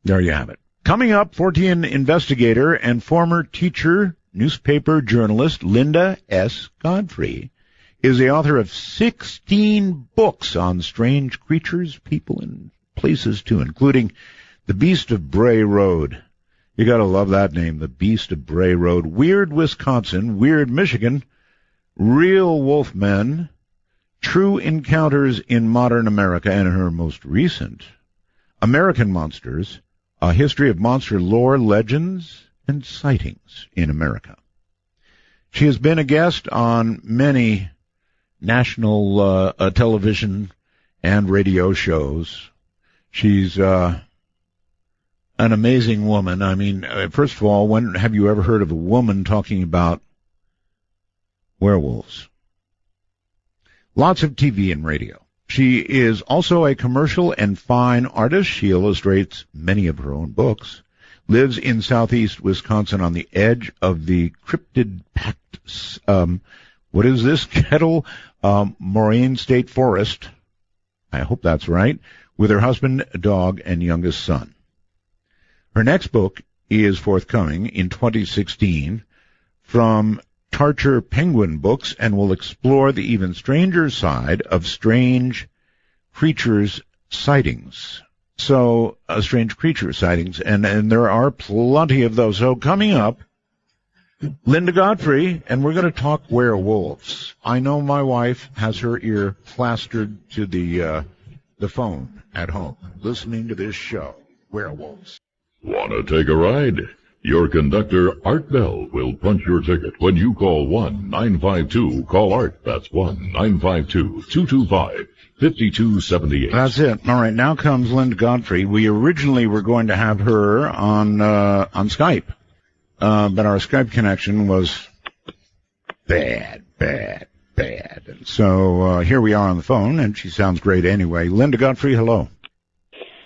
There you have it. Coming up, Fortean investigator and former teacher, newspaper journalist Linda S. Godfrey is the author of 16 books on strange creatures, people, and places, too, including The Beast of Bray Road. You gotta love that name, The Beast of Bray Road. Weird Wisconsin, Weird Michigan, Real Wolfmen, True Encounters in Modern America, and her most recent, American Monsters, A History of Monster Lore, Legends, and Sightings in America. She has been a guest on many national television and radio shows. She's an amazing woman. I mean, first of all, when have you ever heard of a woman talking about werewolves? Lots of TV and radio. She is also a commercial and fine artist. She illustrates many of her own books. Lives in southeast Wisconsin on the edge of the cryptid packed, what is this? Kettle Moraine State Forest. I hope that's right. With her husband, dog, and youngest son. Her next book is forthcoming in 2016 from Tarcher Penguin Books and will explore the even stranger side of strange creatures sightings. So, strange creature sightings, and there are plenty of those. So coming up, Linda Godfrey, and we're going to talk werewolves. I know my wife has her ear plastered to the phone at home, listening to this show, Werewolves. Want to take a ride? Your conductor, Art Bell, will punch your ticket when you call 1-952-CALL-ART. That's 1-952-225-5278. That's it. All right, now comes Linda Godfrey. We originally were going to have her on Skype, but our Skype connection was bad. And so here we are on the phone, and she sounds great anyway. Linda Godfrey, hello.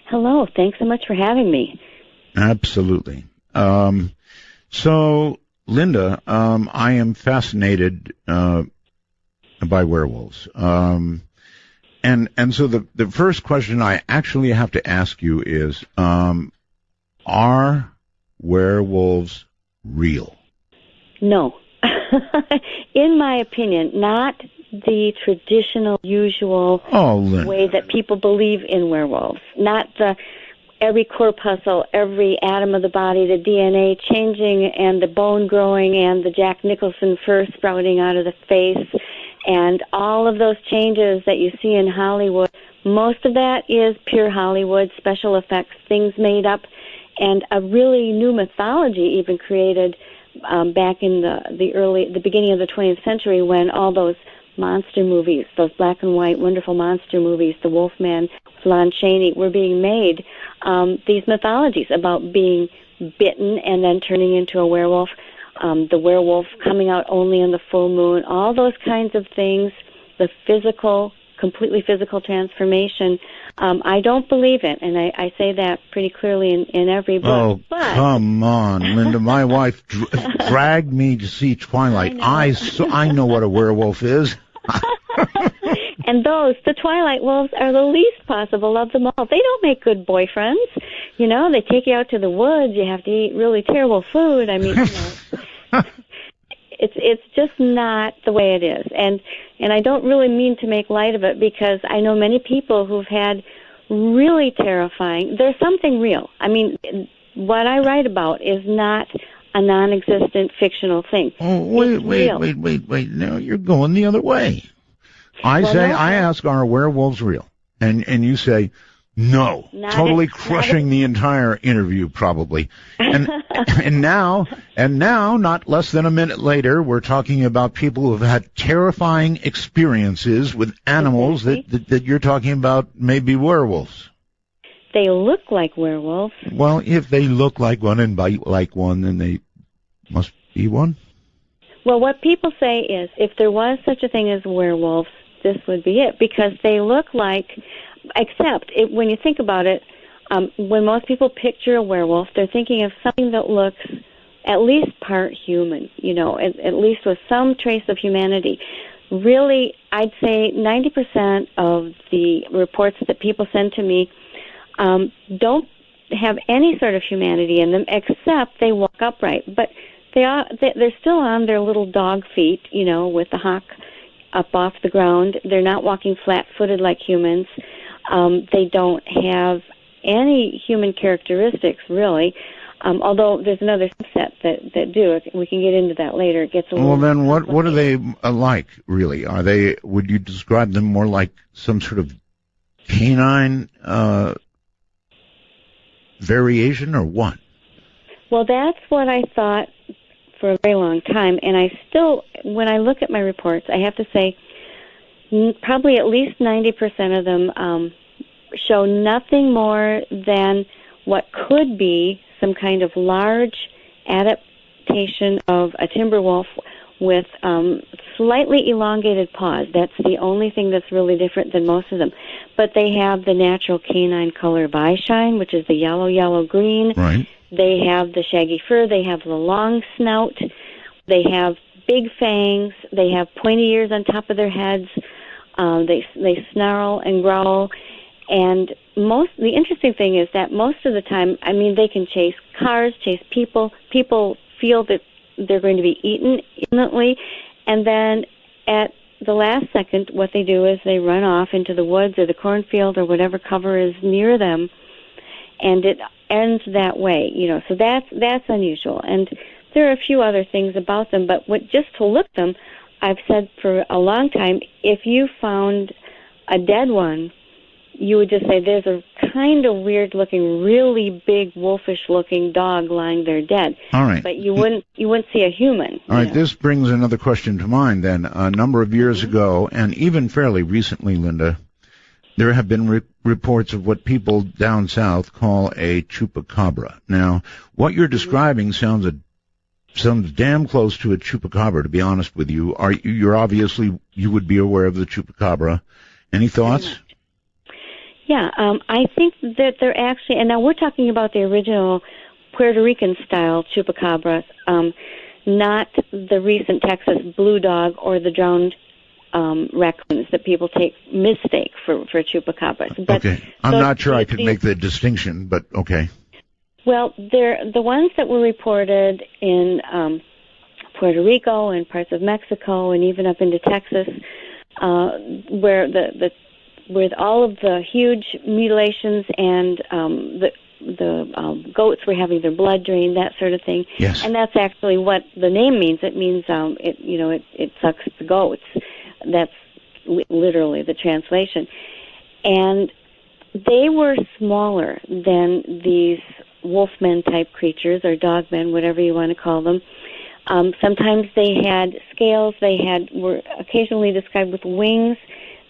Hello. Thanks so much for having me. Absolutely. So, Linda, I am fascinated by werewolves. And so the first question I actually have to ask you is, are werewolves real? No. In my opinion, not the traditional, usual way that people believe in werewolves. Not the every corpuscle, every atom of the body, the DNA changing and the bone growing and the Jack Nicholson fur sprouting out of the face and all of those changes that you see in Hollywood. Most of that is pure Hollywood, special effects, things made up, and a really new mythology even created back in the beginning of the 20th century when all those monster movies, those black and white wonderful monster movies, the Wolfman, Lon Chaney, were being made. These mythologies about being bitten and then turning into a werewolf, the werewolf coming out only in the full moon, all those kinds of things, the physical, completely physical transformation. I don't believe it, and I say that pretty clearly in every book. Oh, but come on, Linda. My wife dragged me to see Twilight. I know what a werewolf is. And the Twilight wolves are the least possible of them all. They don't make good boyfriends. You know, they take you out to the woods. You have to eat really terrible food. I mean, it's just not the way it is. And I don't really mean to make light of it because I know many people who've had really terrifying. There's something real. I mean, what I write about is not a non-existent fictional thing. Oh, wait. No, you're going the other way. I ask, are werewolves real? And you say, no, totally crushing the entire interview probably. And now, not less than a minute later, we're talking about people who have had terrifying experiences with animals that you're talking about maybe werewolves. They look like werewolves. Well, if they look like one and bite like one, then they must be one. Well, what people say is if there was such a thing as werewolves, this would be it, because they look like, when you think about it, when most people picture a werewolf, they're thinking of something that looks at least part human, you know, at least with some trace of humanity. Really, I'd say 90% of the reports that people send to me don't have any sort of humanity in them, except they walk upright. But they're still on their little dog feet, with the hock up off the ground. They're not walking flat-footed like humans. They don't have any human characteristics, really. Although there's another subset that do. We can get into that later. It gets a little. Well, then what are they like, really? Would you describe them more like some sort of canine variation, or what? Well, that's what I thought for a very long time, and I still, when I look at my reports, I have to say probably at least 90% of them show nothing more than what could be some kind of large adaptation of a timber wolf with slightly elongated paws. That's the only thing that's really different than most of them. But they have the natural canine color of eyeshine, which is the yellow-green. Right. They have the shaggy fur. They have the long snout. They have big fangs. They have pointy ears on top of their heads. They snarl and growl. And the interesting thing is that most of the time, they can chase cars, chase people. People feel that they're going to be eaten imminently. And then at the last second, what they do is they run off into the woods or the cornfield or whatever cover is near them. And it ends that way, So that's unusual. And there are a few other things about them, but just to look them, I've said for a long time, if you found a dead one, you would just say there's a kind of weird-looking, really big, wolfish-looking dog lying there dead. All right. But you wouldn't see a human. All right. This brings another question to mind. Then, a number of years ago, and even fairly recently, Linda, there have been reports of what people down south call a chupacabra. Now, what you're describing sounds damn close to a chupacabra. To be honest with you, you would be aware of the chupacabra. Any thoughts? Yeah, I think that they're actually, and now we're talking about the original Puerto Rican-style chupacabras, not the recent Texas blue dog or the drowned raccoons that people mistake for chupacabras. But, okay, I'm not sure I could make the distinction, but okay. Well, they're the ones that were reported in Puerto Rico and parts of Mexico and even up into Texas, where with all of the huge mutilations and the goats were having their blood drained, that sort of thing. Yes. And that's actually what the name means. It means it sucks the goats. That's literally the translation. And they were smaller than these wolfmen type creatures or dogmen, whatever you want to call them. Sometimes they had scales. They were occasionally described with wings.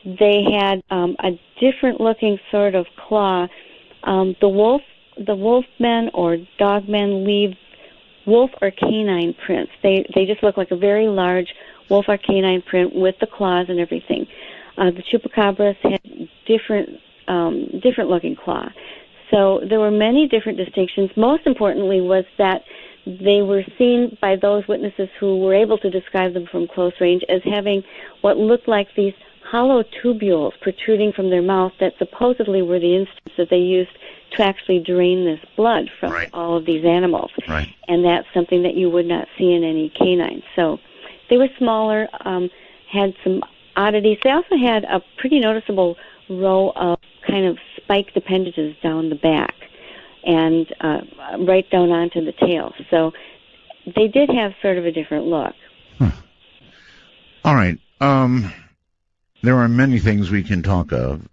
They had a different looking sort of claw. The wolfmen or dogmen leave wolf or canine prints. They just look like a very large wolf or canine print with the claws and everything. The chupacabras had different looking claw. So there were many different distinctions. Most importantly was that they were seen by those witnesses who were able to describe them from close range as having what looked like these hollow tubules protruding from their mouth that supposedly were the instruments that they used to actually drain this blood from all of these animals. Right. And that's something that you would not see in any canine. So they were smaller, had some oddities. They also had a pretty noticeable row of kind of spiked appendages down the back and right down onto the tail. So they did have sort of a different look. Huh. All right. There are many things we can talk of.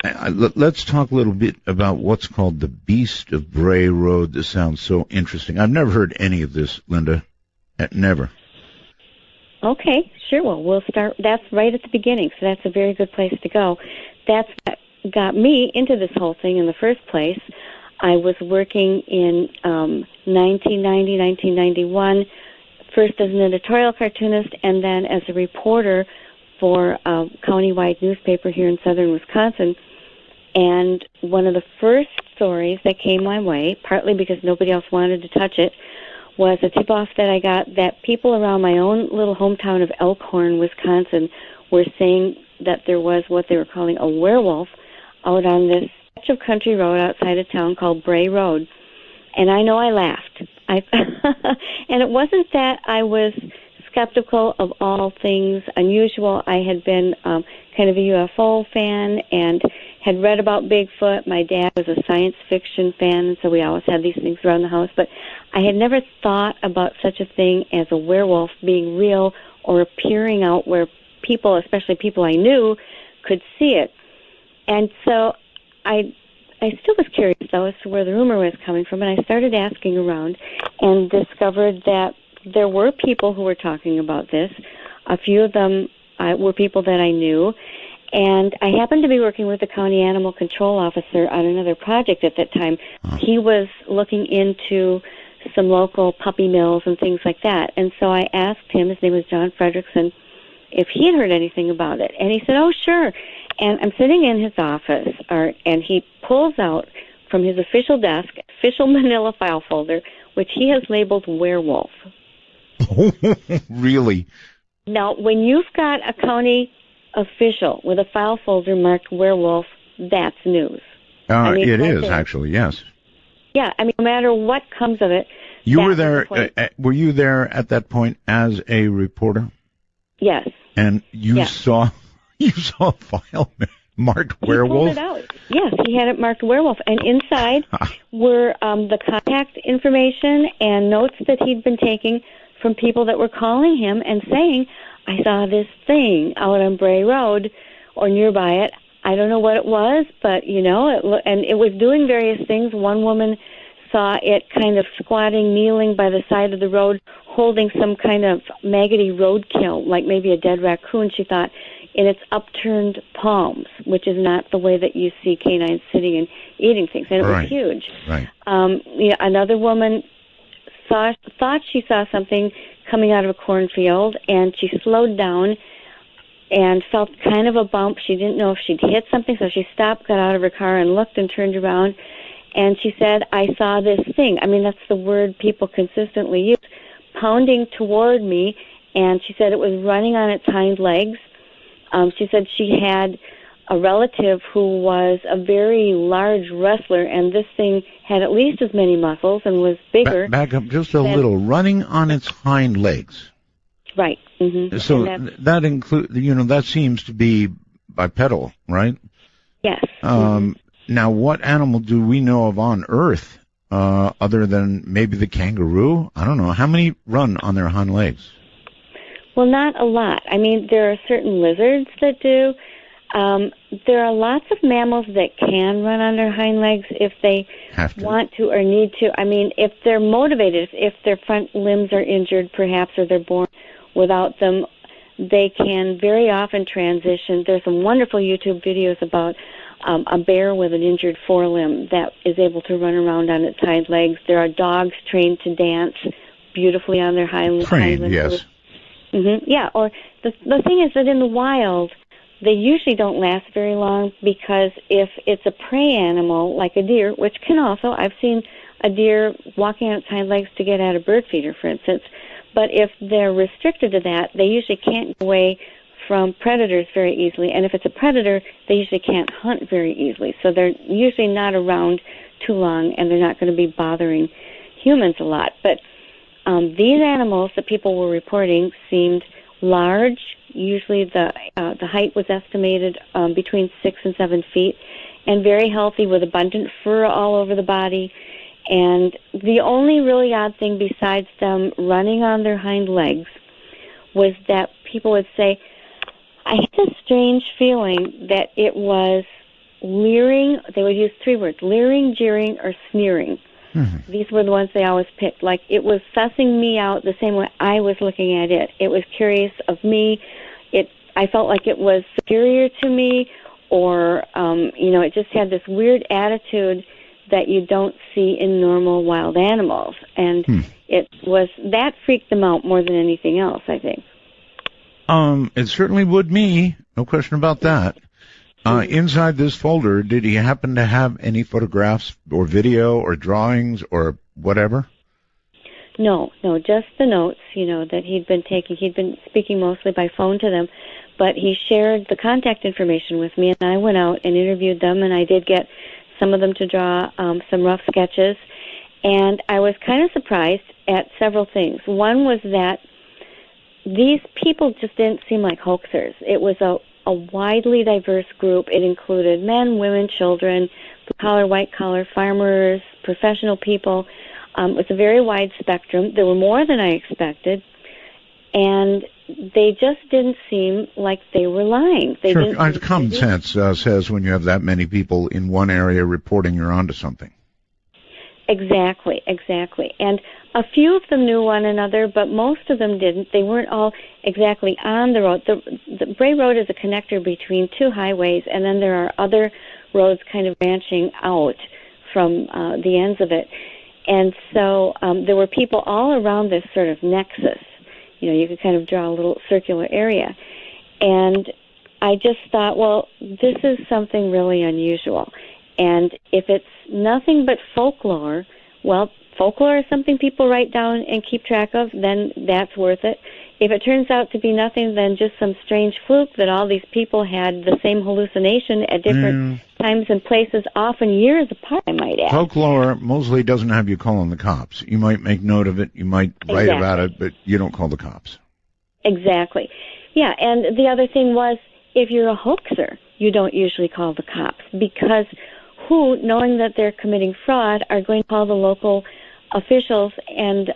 Let's talk a little bit about what's called the Beast of Bray Road. This sounds so interesting. I've never heard any of this, Linda. Never. Okay, sure. Well, we'll start. That's right at the beginning, so that's a very good place to go. That's what got me into this whole thing in the first place. I was working in 1990, 1991, first as an editorial cartoonist and then as a reporter for a county-wide newspaper here in southern Wisconsin. And one of the first stories that came my way, partly because nobody else wanted to touch it, was a tip-off that I got that people around my own little hometown of Elkhorn, Wisconsin, were saying that there was what they were calling a werewolf out on this stretch of country road outside of town called Bray Road. And I know I laughed. And it wasn't that I was skeptical of all things unusual. I had been kind of a UFO fan and had read about Bigfoot. My dad was a science fiction fan, and so we always had these things around the house. But I had never thought about such a thing as a werewolf being real or appearing out where people, especially people I knew, could see it. And so I still was curious, though, as to where the rumor was coming from, and I started asking around and discovered that there were people who were talking about this. A few of them were people that I knew, and I happened to be working with the county animal control officer on another project at that time. He was looking into some local puppy mills and things like that, and so I asked him, his name was John Fredrickson, if he had heard anything about it, and he said, oh, sure. And I'm sitting in his office, and he pulls out from his official desk, official manila file folder, which he has labeled werewolf. Really? Now, when you've got a county official with a file folder marked werewolf, that's news. It is, actually, yes. Yeah, I mean, no matter what comes of it. You were there, were you there at that point as a reporter? Yes. And you saw a file marked werewolf? He pulled it out. Yes, he had it marked werewolf. And inside were the contact information and notes that he'd been taking from people that were calling him and saying, I saw this thing out on Bray Road or nearby it. I don't know what it was, but, and it was doing various things. One woman saw it kind of squatting, kneeling by the side of the road, holding some kind of maggoty roadkill, like maybe a dead raccoon, she thought, in its upturned palms, which is not the way that you see canines sitting and eating things. And it was huge. Right. Another woman thought she saw something coming out of a cornfield, and she slowed down and felt kind of a bump. She didn't know if she'd hit something, so she stopped, got out of her car, and looked and turned around. And she said, I saw this thing. I mean, that's the word people consistently use, pounding toward me. And she said it was running on its hind legs. She said she had a relative who was a very large wrestler, and this thing had at least as many muscles and was bigger. Back up just a little. Running on its hind legs. Right. Mm-hmm. So that includes, that seems to be bipedal, right? Yes. Now, what animal do we know of on Earth other than maybe the kangaroo? I don't know. How many run on their hind legs? Well, not a lot. I mean, there are certain lizards that do. There are lots of mammals that can run on their hind legs if they want to or need to. I mean, if they're motivated, if their front limbs are injured, perhaps, or they're born without them, they can very often transition. There's some wonderful YouTube videos about a bear with an injured forelimb that is able to run around on its hind legs. There are dogs trained to dance beautifully on their hind legs. Trained, yes. Mm-hmm. Yeah, or the thing is that in the wild, they usually don't last very long because if it's a prey animal, like a deer, which can also, I've seen a deer walking on its hind legs to get at a bird feeder, for instance, but if they're restricted to that, they usually can't get away from predators very easily, and if it's a predator, they usually can't hunt very easily, so they're usually not around too long, and they're not going to be bothering humans a lot. But these animals that people were reporting seemed large. Usually the height was estimated between 6 and 7 feet, and very healthy with abundant fur all over the body. And the only really odd thing besides them running on their hind legs was that people would say, I had a strange feeling that it was leering. They would use 3 words, leering, jeering, or sneering. Mm-hmm. These were the ones they always picked. Like, it was sussing me out the same way I was looking at it. It was curious of me. I felt like it was superior to me, or, it just had this weird attitude that you don't see in normal wild animals. And that freaked them out more than anything else, I think. It certainly would me. No question about that. Inside this folder, did he happen to have any photographs or video or drawings or whatever? No, just the notes, that he'd been taking. He'd been speaking mostly by phone to them, but he shared the contact information with me, and I went out and interviewed them, and I did get some of them to draw some rough sketches. And I was kind of surprised at several things. One was that these people just didn't seem like hoaxers. It was a widely diverse group. It included men, women, children, blue-collar, white-collar, farmers, professional people. It was a very wide spectrum. There were more than I expected, and they just didn't seem like they were lying. Sure, common sense says when you have that many people in one area reporting, you're onto something. Exactly. And a few of them knew one another, but most of them didn't. They weren't all exactly on the road. The Bray Road is a connector between two highways, and then there are other roads kind of branching out from the ends of it. And so there were people all around this sort of nexus. You know, you could kind of draw a little circular area. And I just thought, well, this is something really unusual. And if it's nothing but folklore, well, folklore is something people write down and keep track of, then that's worth it. If it turns out to be nothing than just some strange fluke that all these people had the same hallucination at different times and places, often years apart, I might add. Folklore mostly doesn't have you calling the cops. You might make note of it, you might write about it, but you don't call the cops. Exactly. Yeah, and the other thing was, if you're a hoaxer, you don't usually call the cops, because who, knowing that they're committing fraud, are going to call the local officials and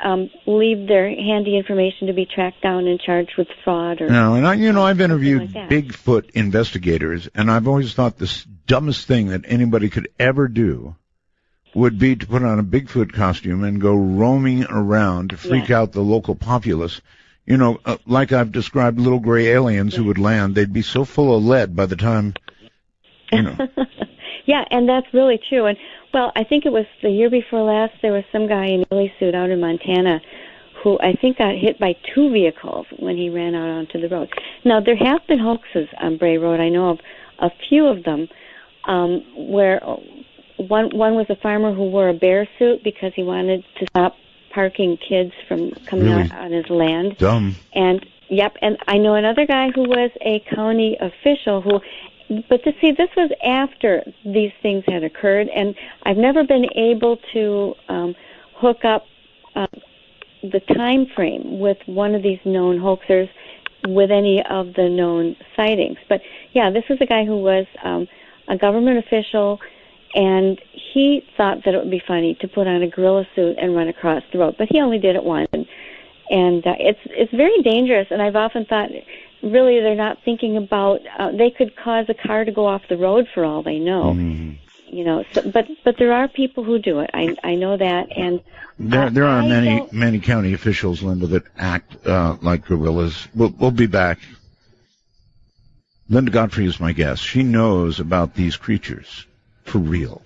leave their handy information to be tracked down and charged with fraud. Or no, and I've interviewed like Bigfoot investigators, and I've always thought the dumbest thing that anybody could ever do would be to put on a Bigfoot costume and go roaming around to freak out the local populace. You know, like I've described little gray aliens who would land. They'd be so full of lead by the time, you know. Yeah, and that's really true. And, well, I think it was the year before last, there was some guy in a ghillie suit out in Montana who I think got hit by 2 vehicles when he ran out onto the road. Now, there have been hoaxes on Bray Road. I know of a few of them where one was a farmer who wore a bear suit because he wanted to stop parking kids from coming out on his land. Dumb. And, yep, and I know another guy who was a county official who... But see, this was after these things had occurred, and I've never been able to hook up the time frame with one of these known hoaxers with any of the known sightings. But, yeah, this was a guy who was a government official, and he thought that it would be funny to put on a gorilla suit and run across the road. But he only did it once, and it's very dangerous, and I've often thought... Really, they're not thinking about. They could cause a car to go off the road for all they know. You know, so, but there are people who do it. I know that, and there are many county officials, Linda, that act like gorillas. We'll be back. Linda Godfrey is my guest. She knows about these creatures for real,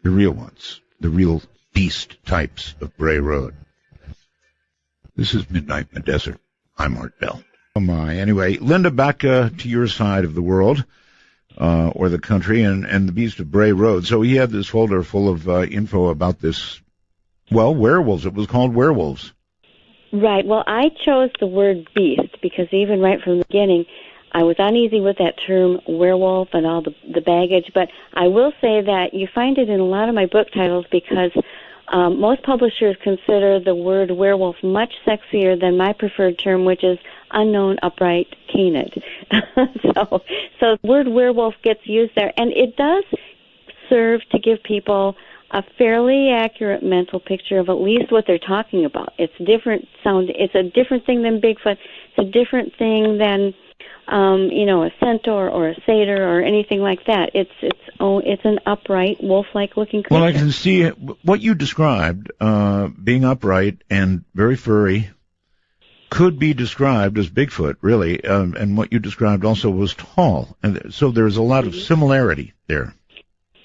the real ones, the real beast types of Bray Road. This is Midnight in the Desert. I'm Art Bell. Oh my. Anyway, Linda, back to your side of the world, or the country, and the beast of Bray Road. So he had this folder full of info about this, well, werewolves. It was called werewolves. Right. Well, I chose the word beast because even right from the beginning, I was uneasy with that term werewolf and all the baggage. But I will say that you find it in a lot of my book titles because most publishers consider the word werewolf much sexier than my preferred term, which is unknown upright canid. so the word werewolf gets used there, and it does serve to give people a fairly accurate mental picture of at least what they're talking about. It's different sound. It's a different thing than Bigfoot. It's a different thing than a centaur or a satyr or anything like that. It's an upright, wolf-like looking creature. Well, I can see what you described, being upright and very furry, could be described as Bigfoot, really, and what you described also was tall. And so there's a lot of similarity there.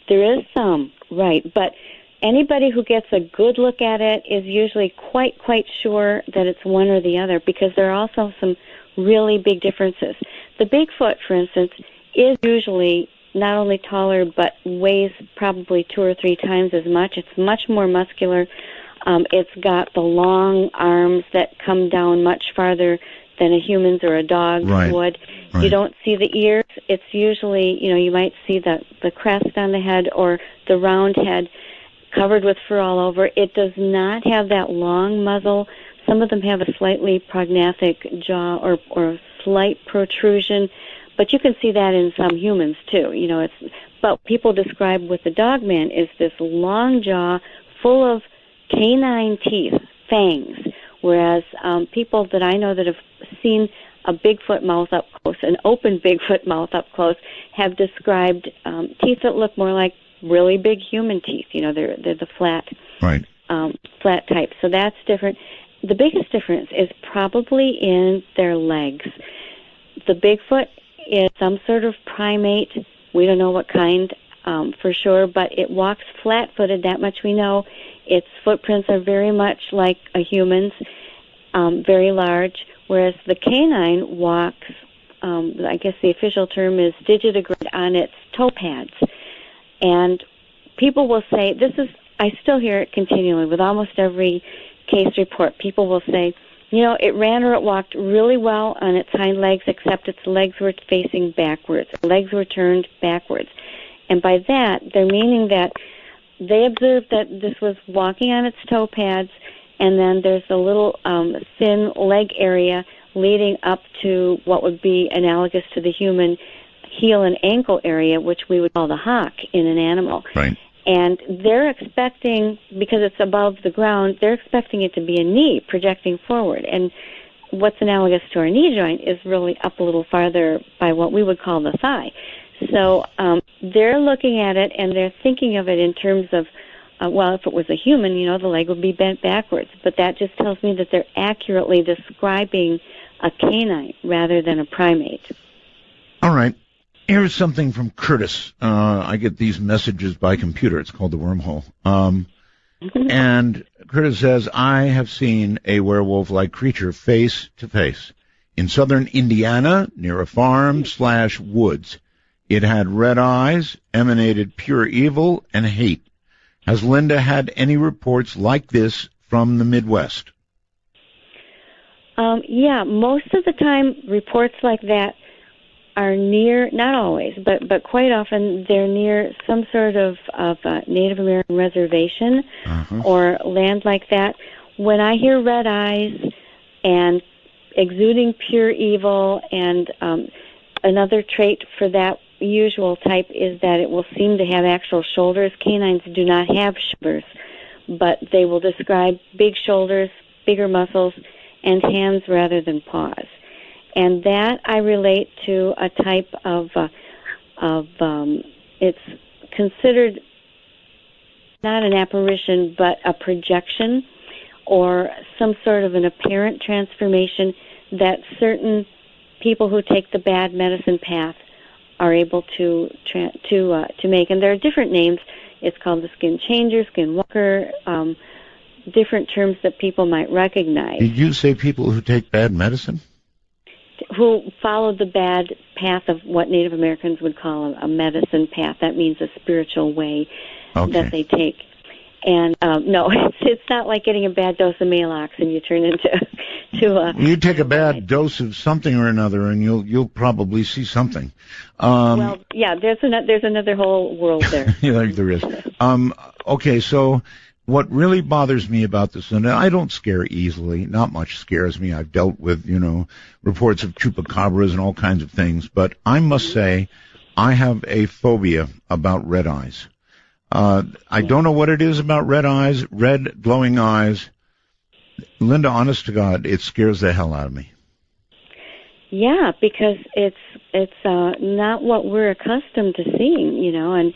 There is some, right, but anybody who gets a good look at it is usually quite sure that it's one or the other, because there are also some really big differences. The Bigfoot, for instance, is usually not only taller, but weighs probably 2 or 3 times as much. It's much more muscular. It's got the long arms that come down much farther than a human's or a dog would. You don't see the ears. It's usually, you might see the crest on the head or the round head covered with fur all over. It does not have that long muzzle. Some of them have a slightly prognathic jaw or a slight protrusion, but you can see that in some humans too. But people describe with the dogman is this long jaw full of canine teeth, fangs, whereas people that I know that have seen a Bigfoot mouth up close, an open Bigfoot mouth up close, have described teeth that look more like really big human teeth. They're the flat, flat type. So that's different. The biggest difference is probably in their legs. The Bigfoot is some sort of primate. We don't know what kind for sure, but it walks flat-footed. That much we know. Its footprints are very much like a human's, very large, whereas the canine walks, I guess the official term is digitigrade on its toe pads. And people will say, I still hear it continually with almost every case report. People will say, it ran or it walked really well on its hind legs, except its legs were facing backwards. Legs were turned backwards. And by that, they're meaning that they observed that this was walking on its toe pads, and then there's a little thin leg area leading up to what would be analogous to the human heel and ankle area, which we would call the hock in an animal. Right. And they're expecting, because it's above the ground, they're expecting it to be a knee projecting forward. And what's analogous to our knee joint is really up a little farther by what we would call the thigh. So they're looking at it and they're thinking of it in terms of, if it was a human, the leg would be bent backwards. But that just tells me that they're accurately describing a canine rather than a primate. All right. Here's something from Curtis. I get these messages by computer. It's called the wormhole. And Curtis says, I have seen a werewolf-like creature face to face in southern Indiana near a farm/woods. It had red eyes, emanated pure evil and hate. Has Linda had any reports like this from the Midwest? Yeah, most of the time reports like that are near, not always, but quite often they're near some sort of Native American reservation or land like that. When I hear red eyes and exuding pure evil, and another trait for that usual type is that it will seem to have actual shoulders. Canines do not have shoulders, but they will describe big shoulders, bigger muscles, and hands rather than paws. And that I relate to a type of it's considered not an apparition, but a projection or some sort of an apparent transformation that certain people who take the bad medicine path are able to make. And there are different names. It's called the skin changer, skin walker, different terms that people might recognize. Did you say people who take bad medicine? Who followed the bad path of what Native Americans would call a medicine path. That means a spiritual way that they take. And no, it's not like getting a bad dose of Maalox and you turn into you take a bad dose of something or another, and you'll probably see something. Well, yeah, there's another whole world there. Yeah, there is. Okay, so what really bothers me about this, and I don't scare easily, not much scares me. I've dealt with, reports of chupacabras and all kinds of things, but I must say I have a phobia about red eyes. I don't know what it is about red eyes, red glowing eyes. Linda, honest to God, it scares the hell out of me. Yeah, because it's not what we're accustomed to seeing, and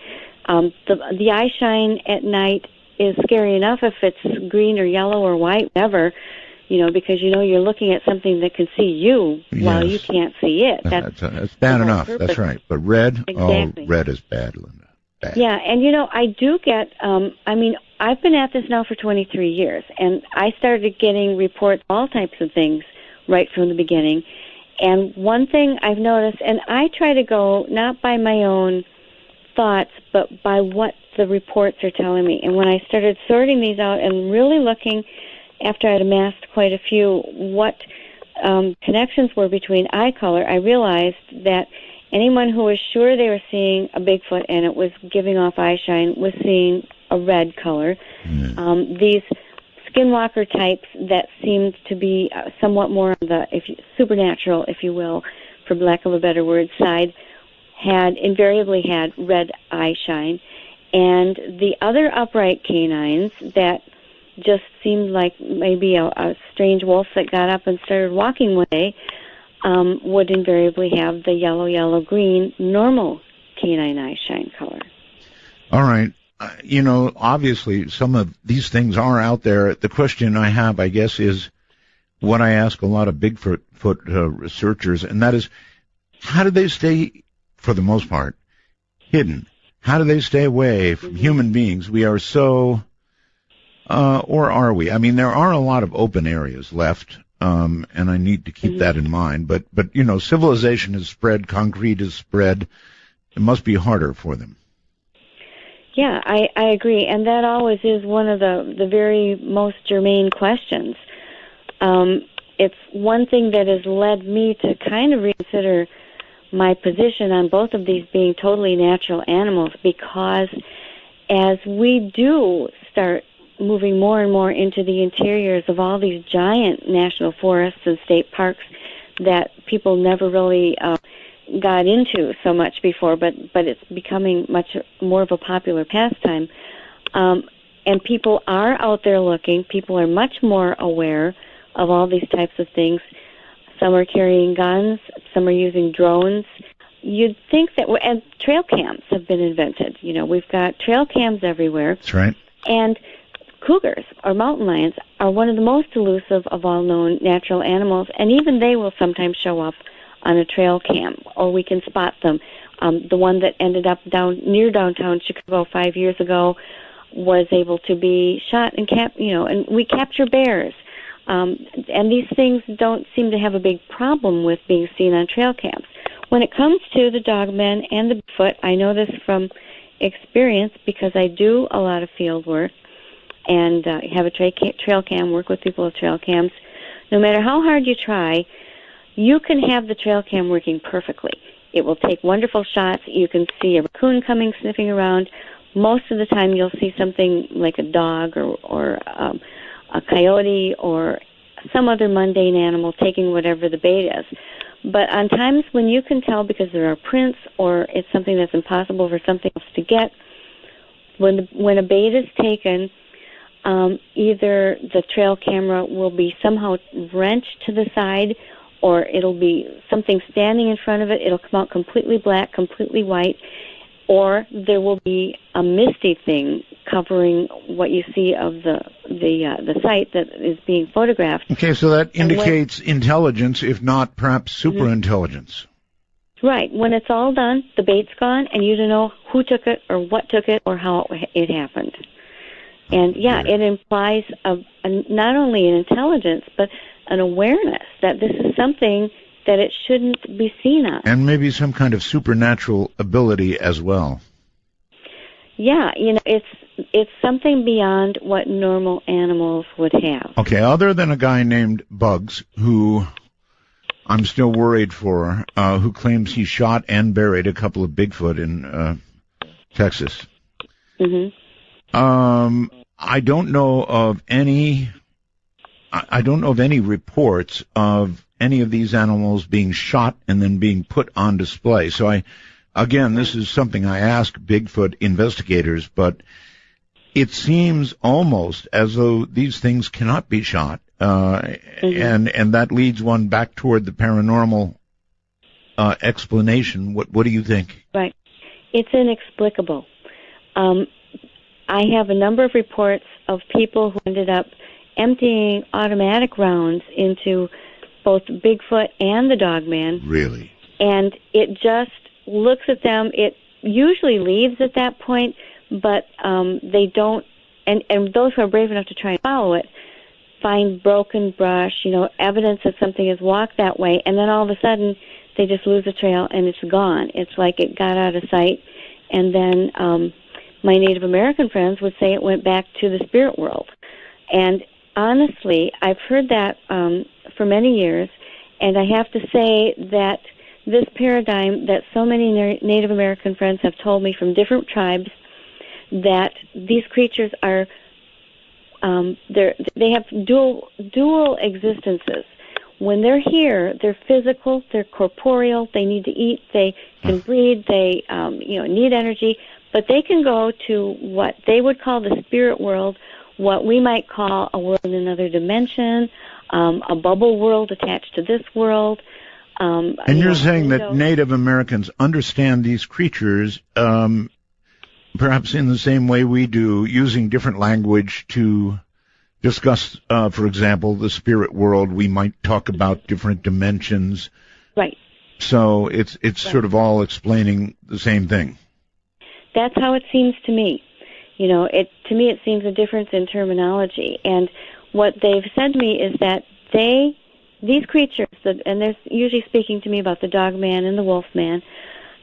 the eye shine at night is scary enough if it's green or yellow or white, whatever, because you're looking at something that can see you while you can't see it. That's bad enough. Purpose. That's right. But red, exactly. Red is bad, Linda. Bad. Yeah, and I do get, I've been at this now for 23 years, and I started getting reports, all types of things, right from the beginning. And one thing I've noticed, and I try to go not by my own thoughts, but by what the reports are telling me. And when I started sorting these out and really looking, after I'd amassed quite a few, what connections were between eye color, I realized that anyone who was sure they were seeing a Bigfoot and it was giving off eye shine was seeing a red color. These skinwalker types that seemed to be somewhat more on the supernatural, if you will, for lack of a better word, side, invariably had red eye shine. And the other upright canines that just seemed like maybe a strange wolf that got up and started walking one day would invariably have the yellow, green, normal canine eye shine color. All right. Obviously some of these things are out there. The question I have, I guess, is what I ask a lot of Bigfoot researchers, and that is, how do they stay, for the most part, hidden? How do they stay away from human beings? We are so, or are we? I mean, there are a lot of open areas left, and I need to keep that in mind. But civilization has spread, concrete has spread. It must be harder for them. Yeah, I agree, and that always is one of the very most germane questions. It's one thing that has led me to kind of reconsider my position on both of these being totally natural animals, because as we do start moving more and more into the interiors of all these giant national forests and state parks that people never really got into so much before, but it's becoming much more of a popular pastime. And people are out there looking. People are much more aware of all these types of things. Some are carrying guns. Some are using drones. You'd think that, and trail cams have been invented. We've got trail cams everywhere. That's right. And cougars, or mountain lions, are one of the most elusive of all known natural animals, and even they will sometimes show up on a trail cam, or we can spot them. The one that ended up near downtown Chicago 5 years ago was able to be shot and and we capture bears. And these things don't seem to have a big problem with being seen on trail cams. When it comes to the dogmen and the Bigfoot, I know this from experience because I do a lot of field work and have a trail cam, work with people with trail cams. No matter how hard you try, you can have the trail cam working perfectly. It will take wonderful shots. You can see a raccoon coming, sniffing around. Most of the time you'll see something like a dog or a coyote or some other mundane animal taking whatever the bait is. But on times when you can tell because there are prints or it's something that's impossible for something else to get, when a bait is taken, either the trail camera will be somehow wrenched to the side, or it'll be something standing in front of it. It'll come out completely black, completely white, or there will be a misty thing covering what you see of the site that is being photographed. Okay, so that indicates intelligence, if not perhaps superintelligence. Right. When it's all done, the bait's gone, and you don't know who took it or what took it or how it happened. And, it implies not only an intelligence, but an awareness that this is something that it shouldn't be seen on. And maybe some kind of supernatural ability as well. Yeah, it's something beyond what normal animals would have. Okay, other than a guy named Bugs, who I'm still worried for, who claims he shot and buried a couple of Bigfoot in Texas. Mm-hmm. I don't know of any reports of any of these animals being shot and then being put on display. So this is something I ask Bigfoot investigators, but it seems almost as though these things cannot be shot, and that leads one back toward the paranormal explanation. What do you think? Right. It's inexplicable. I have a number of reports of people who ended up emptying automatic rounds into both Bigfoot and the Dogman. Really? And it just looks at them. It usually leaves at that point, but they don't, and those who are brave enough to try and follow it find broken brush, evidence that something has walked that way, and then all of a sudden they just lose the trail and it's gone. It's like it got out of sight, and then my Native American friends would say it went back to the spirit world. And honestly, I've heard that for many years, And I have to say that this paradigm that so many Native American friends have told me from different tribes, that these creatures are, they have dual existences. When they're here, they're physical, they're corporeal, they need to eat, they can breathe, they need energy, but they can go to what they would call the spirit world, what we might call a world in another dimension, a bubble world attached to this world. And you're saying that Native Americans understand these creatures perhaps in the same way we do, using different language to discuss, for example, the spirit world. We might talk about different dimensions. Right. So it's right. Sort of all explaining the same thing. That's how it seems to me. To me it seems a difference in terminology. And what they've said to me is that these creatures, and they're usually speaking to me about the dog man and the wolf man,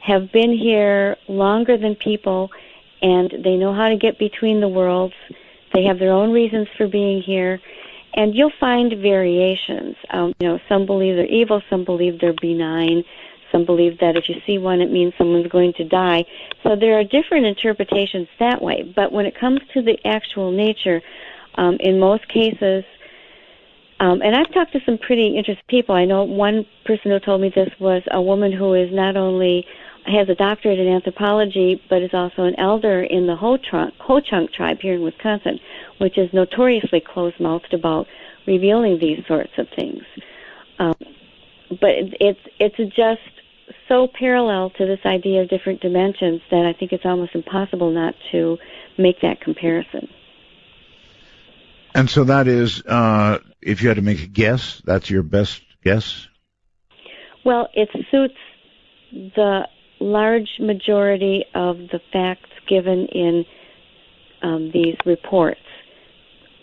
have been here longer than people, and they know how to get between the worlds. They have their own reasons for being here, and you'll find variations. Some believe they're evil, some believe they're benign, some believe that if you see one, it means someone's going to die. So there are different interpretations that way. But when it comes to the actual nature, in most cases, and I've talked to some pretty interesting people. I know one person who told me this was a woman who is not only has a doctorate in anthropology, but is also an elder in the Ho-Chunk tribe here in Wisconsin, which is notoriously closed-mouthed about revealing these sorts of things. But it's just so parallel to this idea of different dimensions that I think it's almost impossible not to make that comparison. And so that is, if you had to make a guess, that's your best guess? Well, it suits the large majority of the facts given in these reports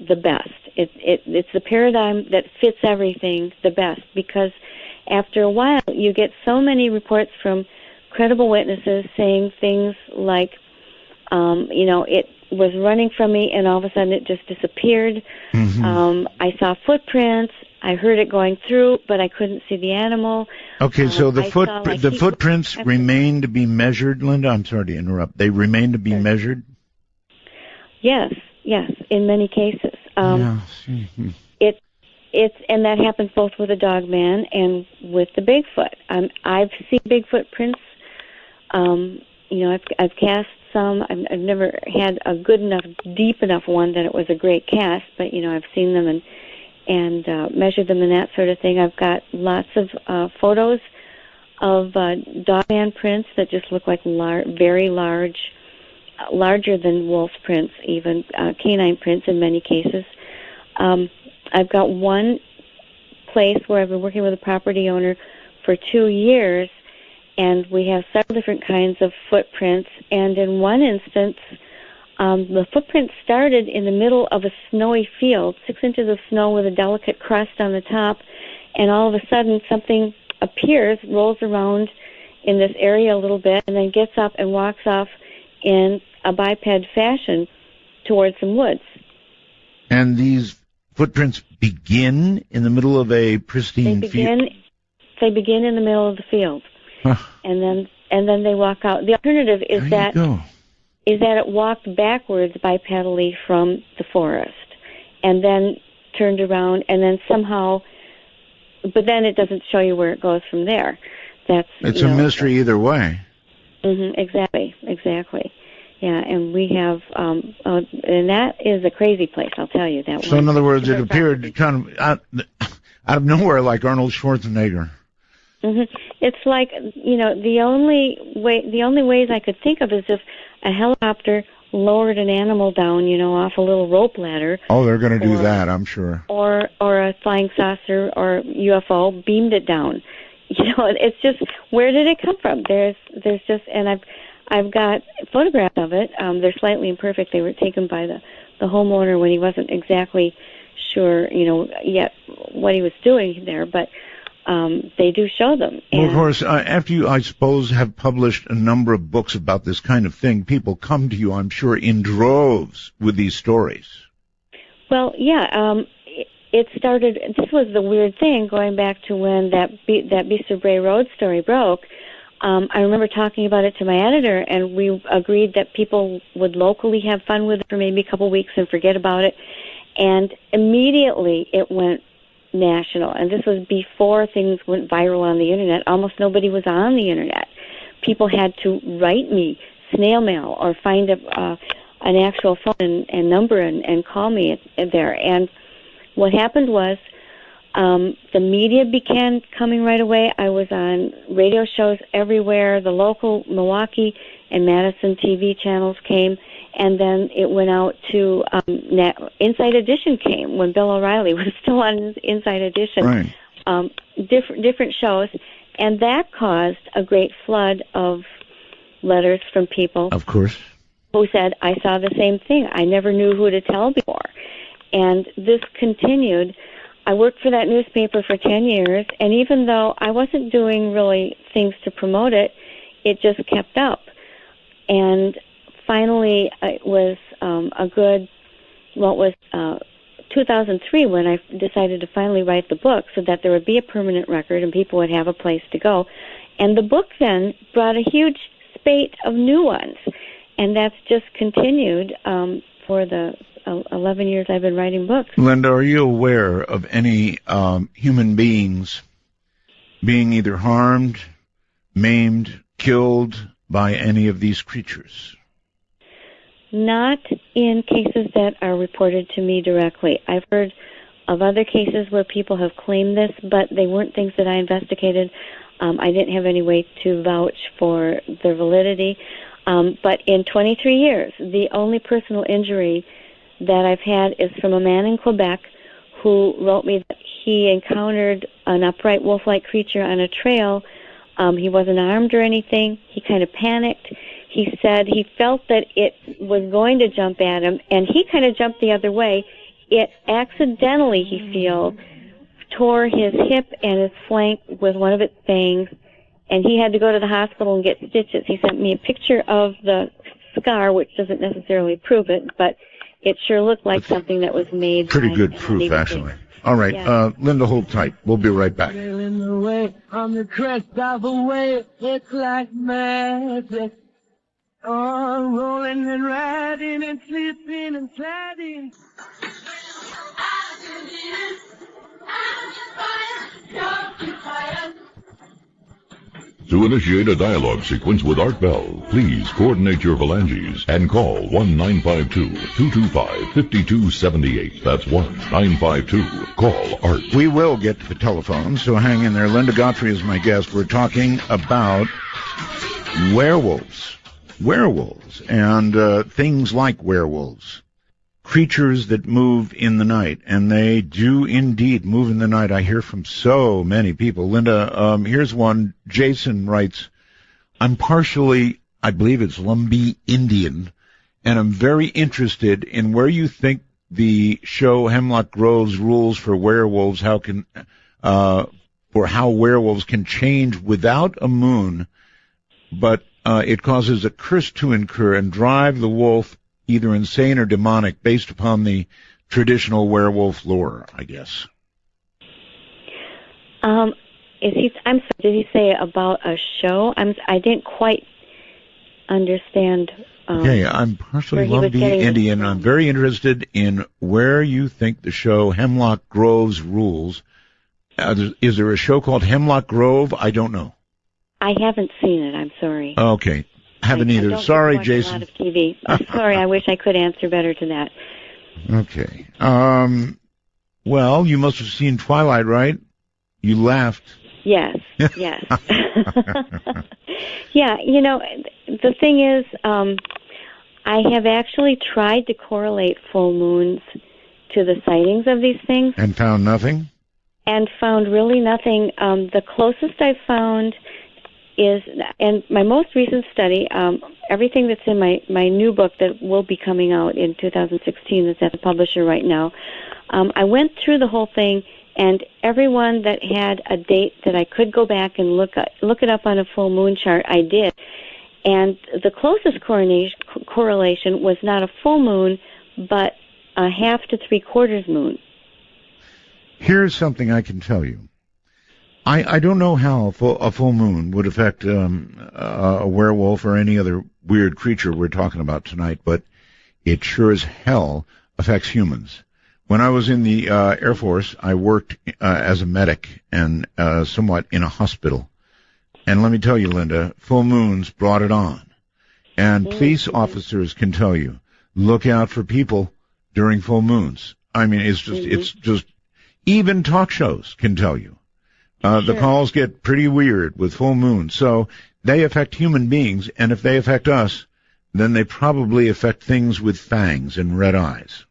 the best. It's the paradigm that fits everything the best, because after a while you get so many reports from credible witnesses saying things like, it was running from me and all of a sudden it just disappeared. Mm-hmm. I saw footprints. I heard it going through, but I couldn't see the animal. Okay, so the footprints remain to be measured, Linda? I'm sorry to interrupt. They remain to be measured? Yes, in many cases. And that happens both with the dog man and with the Bigfoot. I've seen Bigfoot prints. I've cast some. I've never had a good enough, deep enough one that it was a great cast, but I've seen them and measured them and that sort of thing. I've got lots of photos of dog man prints that just look like very large, larger than wolf prints, even canine prints in many cases. I've got one place where I've been working with a property owner for 2 years, and we have several different kinds of footprints. And in one instance, the footprint started in the middle of a snowy field, 6 inches of snow with a delicate crust on the top, and all of a sudden something appears, rolls around in this area a little bit, and then gets up and walks off in a biped fashion towards some woods. And these footprints begin in the middle of a pristine field? They begin in the middle of the field. Huh. And then they walk out. The alternative is that it walked backwards bipedally from the forest and then turned around and then somehow, but then it doesn't show you where it goes from there. It's a mystery either way. Mm-hmm, exactly. Yeah, and we have, and that is a crazy place, I'll tell you that. So in other words, it appeared kind of out of nowhere, like Arnold Schwarzenegger. Mm-hmm. It's like, the only ways I could think of is if a helicopter lowered an animal down, off a little rope ladder. Oh, they're going to do that, I'm sure. Or a flying saucer or UFO beamed it down. It's just, where did it come from? There's just, and I've got photographs of it. They're slightly imperfect. They were taken by the homeowner when he wasn't exactly sure, yet what he was doing there, but they do show them. Well, of course, after you, I suppose, have published a number of books about this kind of thing, people come to you, I'm sure, in droves with these stories. Well, yeah. it started, this was the weird thing, going back to when that Beast of Bray Road story broke. I remember talking about it to my editor, and we agreed that people would locally have fun with it for maybe a couple weeks and forget about it. And immediately it went national. And this was before things went viral on the Internet. Almost nobody was on the Internet. People had to write me, snail mail, or find an actual phone and number and call me there. And what happened was the media began coming right away. I was on radio shows everywhere. The local Milwaukee and Madison TV channels came, and then it went out to Inside Edition came when Bill O'Reilly was still on Inside Edition. Right. Different shows, and that caused a great flood of letters from people. Of course. Who said, I saw the same thing. I never knew who to tell before. And this continued. I worked for that newspaper for 10 years, and even though I wasn't doing really things to promote it, it just kept up. And finally, it was 2003 when I decided to finally write the book so that there would be a permanent record and people would have a place to go. And the book then brought a huge spate of new ones, and that's just continued for the 11 years I've been writing books. Linda, are you aware of any human beings being either harmed, maimed, killed by any of these creatures? Not in cases that are reported to me directly. I've heard of other cases where people have claimed this, but they weren't things that I investigated. I didn't have any way to vouch for the validity. But in 23 years, the only personal injury that I've had is from a man in Quebec who wrote me that he encountered an upright wolf-like creature on a trail. He wasn't armed or anything. He kind of panicked. He said he felt that it was going to jump at him, and he kind of jumped the other way. It accidentally, he feels, tore his hip and his flank with one of its fangs, and he had to go to the hospital and get stitches. He sent me a picture of the scar, which doesn't necessarily prove it, but it sure looked like something that was made. Pretty good proof, actually. All right, yeah. Linda, hold tight. We'll be right back. On the crest of a wave, it's like magic. Oh, rolling and riding and sleeping and sliding. To initiate a dialogue sequence with Art Bell, please coordinate your phalanges and call 1-952-225-5278. That's 1-952-CALL-ART. We will get to the telephone, so hang in there. Linda Godfrey is my guest. We're talking about werewolves. Werewolves and things like werewolves. Creatures that move in the night, and they do indeed move in the night. I hear from so many people. Linda, here's one. Jason writes, I'm partially, I believe it's Lumbee Indian, and I'm very interested in where you think the show Hemlock Grove's rules for werewolves, for how werewolves can change without a moon, but it causes a curse to incur and drive the wolf either insane or demonic based upon the traditional werewolf lore, I guess. I'm sorry, did he say about a show? I didn't quite understand. Okay, I'm partially Lumbee Indian. I'm very interested in where you think the show Hemlock Grove's rules. Is there a show called Hemlock Grove? I don't know. I haven't seen it. I'm sorry. Okay. Haven't either. Sorry, Jason. A lot of TV. Sorry, I wish I could answer better to that. Okay. Well, you must have seen Twilight, right? You laughed. Yes. Yes. Yeah. You know, the thing is, I have actually tried to correlate full moons to the sightings of these things. And found nothing? And found really nothing. The closest I've found is, and my most recent study, everything that's in my new book that will be coming out in 2016 that's at the publisher right now, I went through the whole thing, and everyone that had a date that I could go back and look it up on a full moon chart, I did. And the closest correlation was not a full moon, but a half to 3/4 moon. Here's something I can tell you. I don't know how a full moon would affect a werewolf or any other weird creature we're talking about tonight, but it sure as hell affects humans. When I was in the Air Force, I worked as a medic and somewhat in a hospital. And let me tell you, Linda, full moons brought it on. And police officers can tell you, look out for people during full moons. I mean, it's just, even talk shows can tell you. The calls get pretty weird with full moons. So they affect human beings, and if they affect us, then they probably affect things with fangs and red eyes.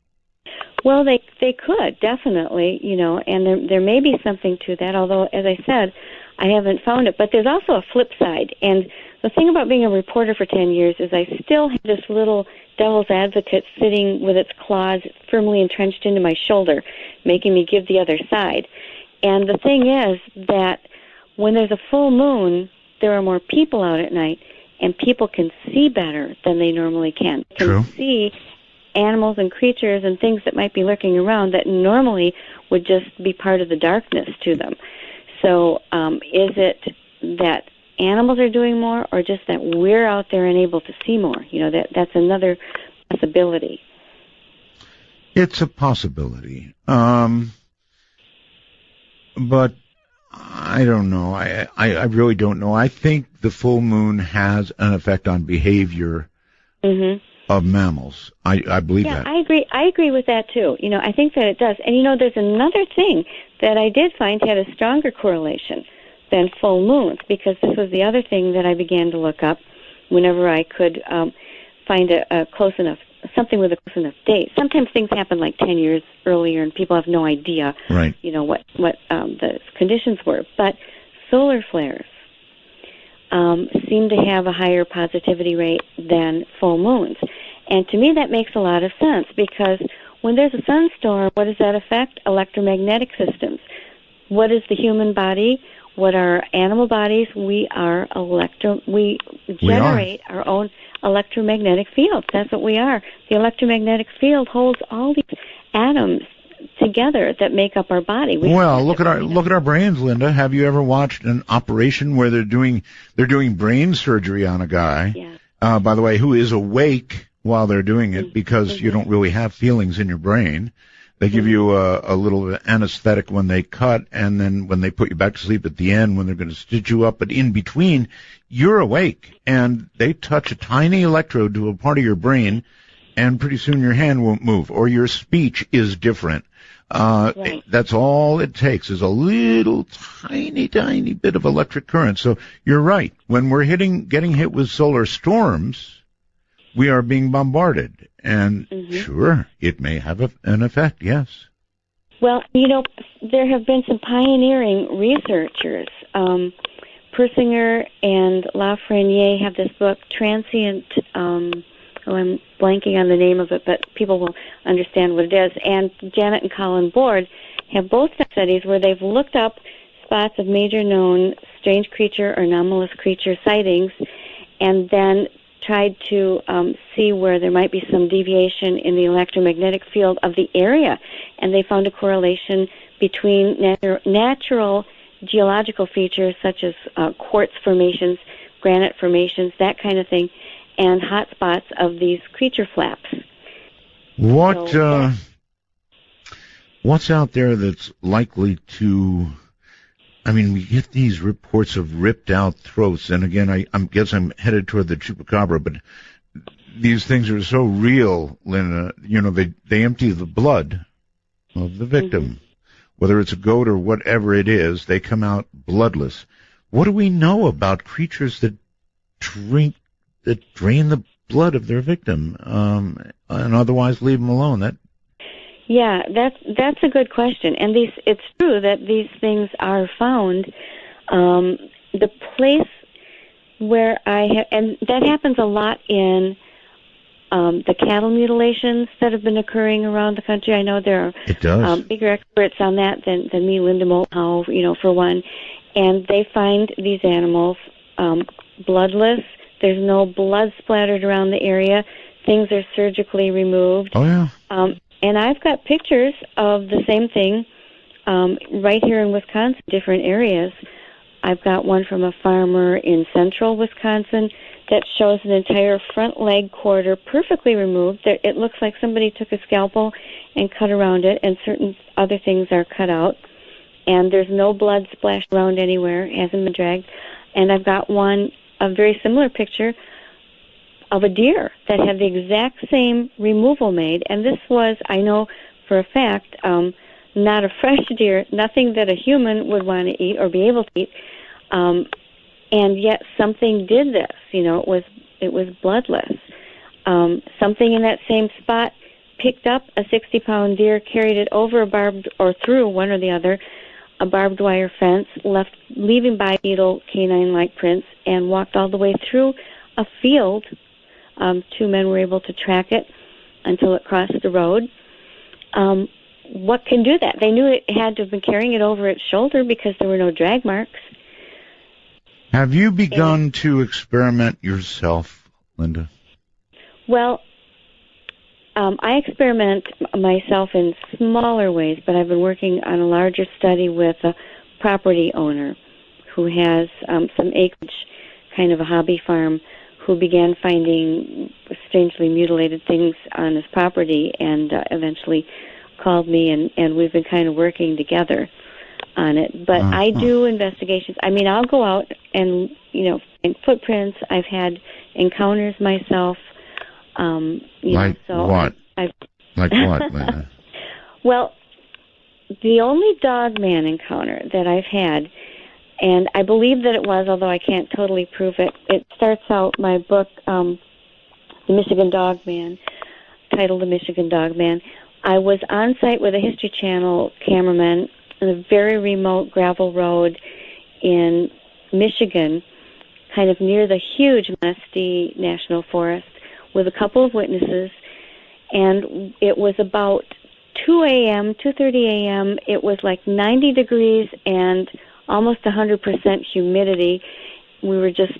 Well, they could, definitely, and there may be something to that, although, as I said, I haven't found it. But there's also a flip side, and the thing about being a reporter for 10 years is I still have this little devil's advocate sitting with its claws firmly entrenched into my shoulder, making me give the other side. And the thing is that when there's a full moon, there are more people out at night, and people can see better than they normally can. True. Can see animals and creatures and things that might be lurking around that normally would just be part of the darkness to them. So is it that animals are doing more, or just that we're out there and able to see more? That's another possibility. It's a possibility. But I don't know. I really don't know. I think the full moon has an effect on behavior of mammals. I believe that. Yeah, I agree with that too. I think that it does. And there's another thing that I did find had a stronger correlation than full moons, because this was the other thing that I began to look up whenever I could find a close enough, something with a close enough date. Sometimes things happen like 10 years earlier, and people have no idea, right, what the conditions were. But solar flares seem to have a higher positivity rate than full moons. And to me, that makes a lot of sense, because when there's a sunstorm, what does that affect? Electromagnetic systems. What is the human body? What are animal bodies? We generate our own electromagnetic fields. That's what we are. The electromagnetic field holds all these atoms together that make up our body. Look at our brains, Linda. Have you ever watched an operation where they're doing brain surgery on a guy? Yeah. By the way, who is awake while they're doing it, because you don't really have feelings in your brain. They give you a little anesthetic when they cut, and then when they put you back to sleep at the end, when they're going to stitch you up. But in between, you're awake, and they touch a tiny electrode to a part of your brain, and pretty soon your hand won't move, or your speech is different. Right. That's all it takes, is a little tiny bit of electric current. So you're right. When we're getting hit with solar storms, we are being bombarded. And sure, it may have an effect, yes. Well, there have been some pioneering researchers. Persinger and Lafreniere have this book, Transient, I'm blanking on the name of it, but people will understand what it is. And Janet and Colin Board have both done studies where they've looked up spots of major known strange creature or anomalous creature sightings, and then tried to see where there might be some deviation in the electromagnetic field of the area, and they found a correlation between natural geological features such as quartz formations, granite formations, that kind of thing, and hot spots of these creature flaps. What's out there that's likely to... I mean, we get these reports of ripped out throats, and again, I guess I'm headed toward the chupacabra, but these things are so real, Linda. They empty the blood of the victim. Whether it's a goat or whatever it is, they come out bloodless. What do we know about creatures that drain the blood of their victim, and otherwise leave them alone? Yeah, that's a good question, and it's true that these things are found. The place where and that happens a lot in the cattle mutilations that have been occurring around the country. I know there are bigger experts on that than me, Linda Moulton, for one, and they find these animals bloodless. There's no blood splattered around the area. Things are surgically removed. Oh, yeah. And I've got pictures of the same thing right here in Wisconsin, different areas. I've got one from a farmer in central Wisconsin that shows an entire front leg quarter perfectly removed. It looks like somebody took a scalpel and cut around it, and certain other things are cut out. And there's no blood splashed around anywhere. It hasn't been dragged. And I've got a very similar picture of a deer that had the exact same removal made. And this was, I know for a fact, not a fresh deer, nothing that a human would want to eat or be able to eat. And yet something did this. It was bloodless. Something in that same spot picked up a 60-pound deer, carried it over through one or the other, a barbed wire fence, leaving bipedal canine-like prints, and walked all the way through a field. 2 men were able to track it until it crossed the road. What can do that? They knew it had to have been carrying it over its shoulder because there were no drag marks. Have you begun to experiment yourself, Linda? Well, I experiment myself in smaller ways, but I've been working on a larger study with a property owner who has some acreage, kind of a hobby farm, who began finding strangely mutilated things on his property and eventually called me, and we've been kind of working together on it. But I do investigations. I mean, I'll go out and, find footprints. I've had encounters myself. Like what? Like what, Linda? Well, the only dog man encounter that I've had, and I believe that it was, although I can't totally prove it, it starts out my book, The Michigan Dog Man, titled The Michigan Dog Man. I was on site with a History Channel cameraman on a very remote gravel road in Michigan, kind of near the huge Manistee National Forest, with a couple of witnesses, and it was about 2:30 a.m. It was like 90 degrees and almost 100% humidity. We were just,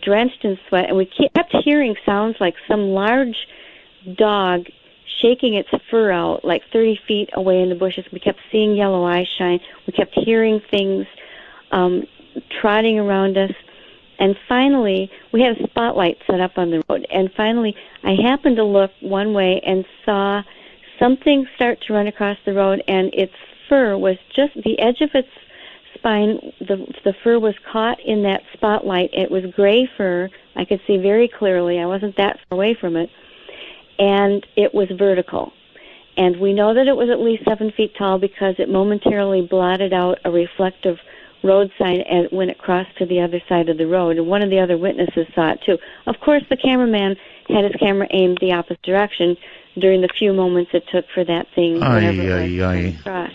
drenched in sweat, and we kept hearing sounds like some large dog shaking its fur out like 30 feet away in the bushes. We kept seeing yellow eyes shine. We kept hearing things trotting around us. And finally, we had a spotlight set up on the road. And finally, I happened to look one way and saw something start to run across the road, and its fur was just the edge of its spine. The fur was caught in that spotlight. It was gray fur. I could see very clearly. I wasn't that far away from it. And it was vertical. And we know that it was at least 7 feet tall because it momentarily blotted out a reflective road sign when it crossed to the other side of the road. And one of the other witnesses saw it too. Of course, the cameraman had his camera aimed the opposite direction during the few moments it took for that thing, whatever it was, to cross.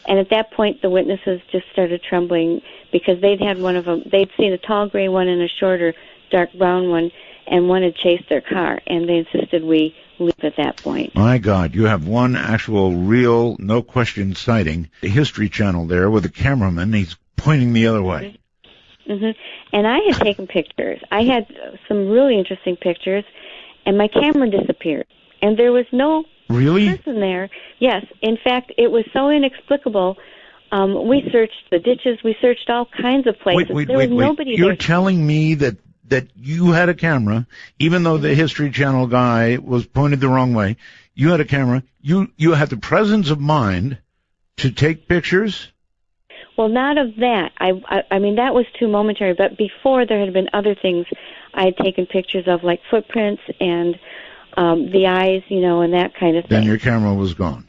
And at that point, the witnesses just started trembling because they'd had one of them. They'd seen a tall gray one and a shorter dark brown one, and one had chased their car, and they insisted we leave at that point. My God, you have one actual, real, no-question sighting. The History Channel there with a cameraman. He's pointing the other way. Mm-hmm. And I had taken pictures. I had some really interesting pictures, and my camera disappeared. And there was no person there. Yes. In fact, it was so inexplicable. We searched the ditches. We searched all kinds of places. There was nobody there. You're telling me that you had a camera, even though the History Channel guy was pointed the wrong way, you had a camera. You had the presence of mind to take pictures? Well, not of that. I mean, that was too momentary. But before, there had been other things I had taken pictures of, like footprints and the eyes, and that kind of thing. Then your camera was gone.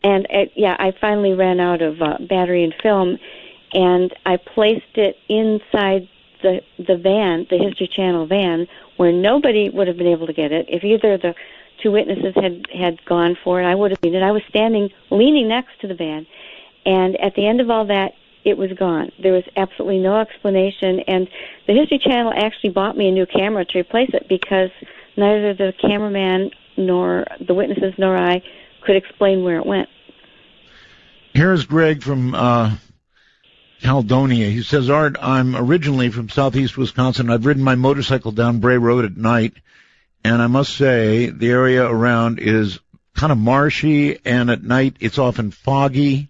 And I finally ran out of battery and film, and I placed it inside the van, the History Channel van, where nobody would have been able to get it. If either of the two witnesses had gone for it, I would have seen it. I was standing, leaning next to the van, and at the end of all that, it was gone. There was absolutely no explanation, and the History Channel actually bought me a new camera to replace it because neither the cameraman nor the witnesses nor I could explain where it went. Here's Greg from Caledonia. He says, Art, I'm originally from southeast Wisconsin. I've ridden my motorcycle down Bray Road at night, and I must say the area around is kind of marshy, and at night it's often foggy.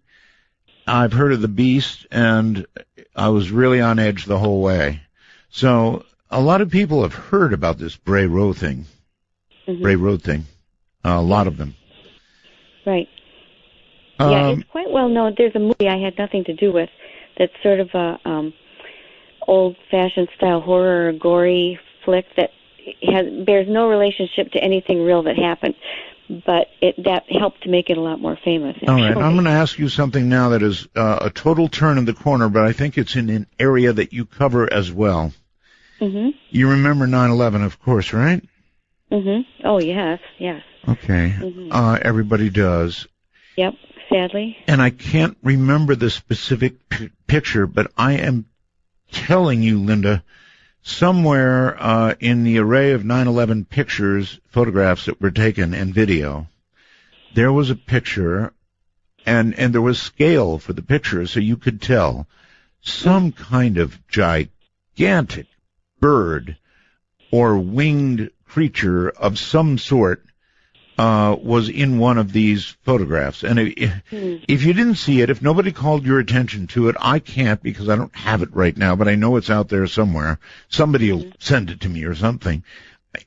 I've heard of the beast, and I was really on edge the whole way. So a lot of people have heard about this Bray Road thing. Bray Road thing. A lot of them. Right. Yeah, it's quite well known. There's a movie I had nothing to do with that's sort of a old-fashioned style horror, gory flick that bears no relationship to anything real that happened, but that helped to make it a lot more famous. All right, I'm going to ask you something now that is a total turn in the corner, but I think it's in an area that you cover as well. You remember 9/11, of course, right? Oh, yes. Okay. Everybody does. Yep, sadly. And I can't remember the specific picture, but I am telling you, Linda, somewhere in the array of 9/11 pictures, photographs that were taken, and video, there was a picture, and there was scale for the picture, so you could tell some kind of gigantic bird or winged creature of some sort was in one of these photographs. And if you didn't see it, if nobody called your attention to it, I can't because I don't have it right now, but I know it's out there somewhere. Somebody will send it to me or something.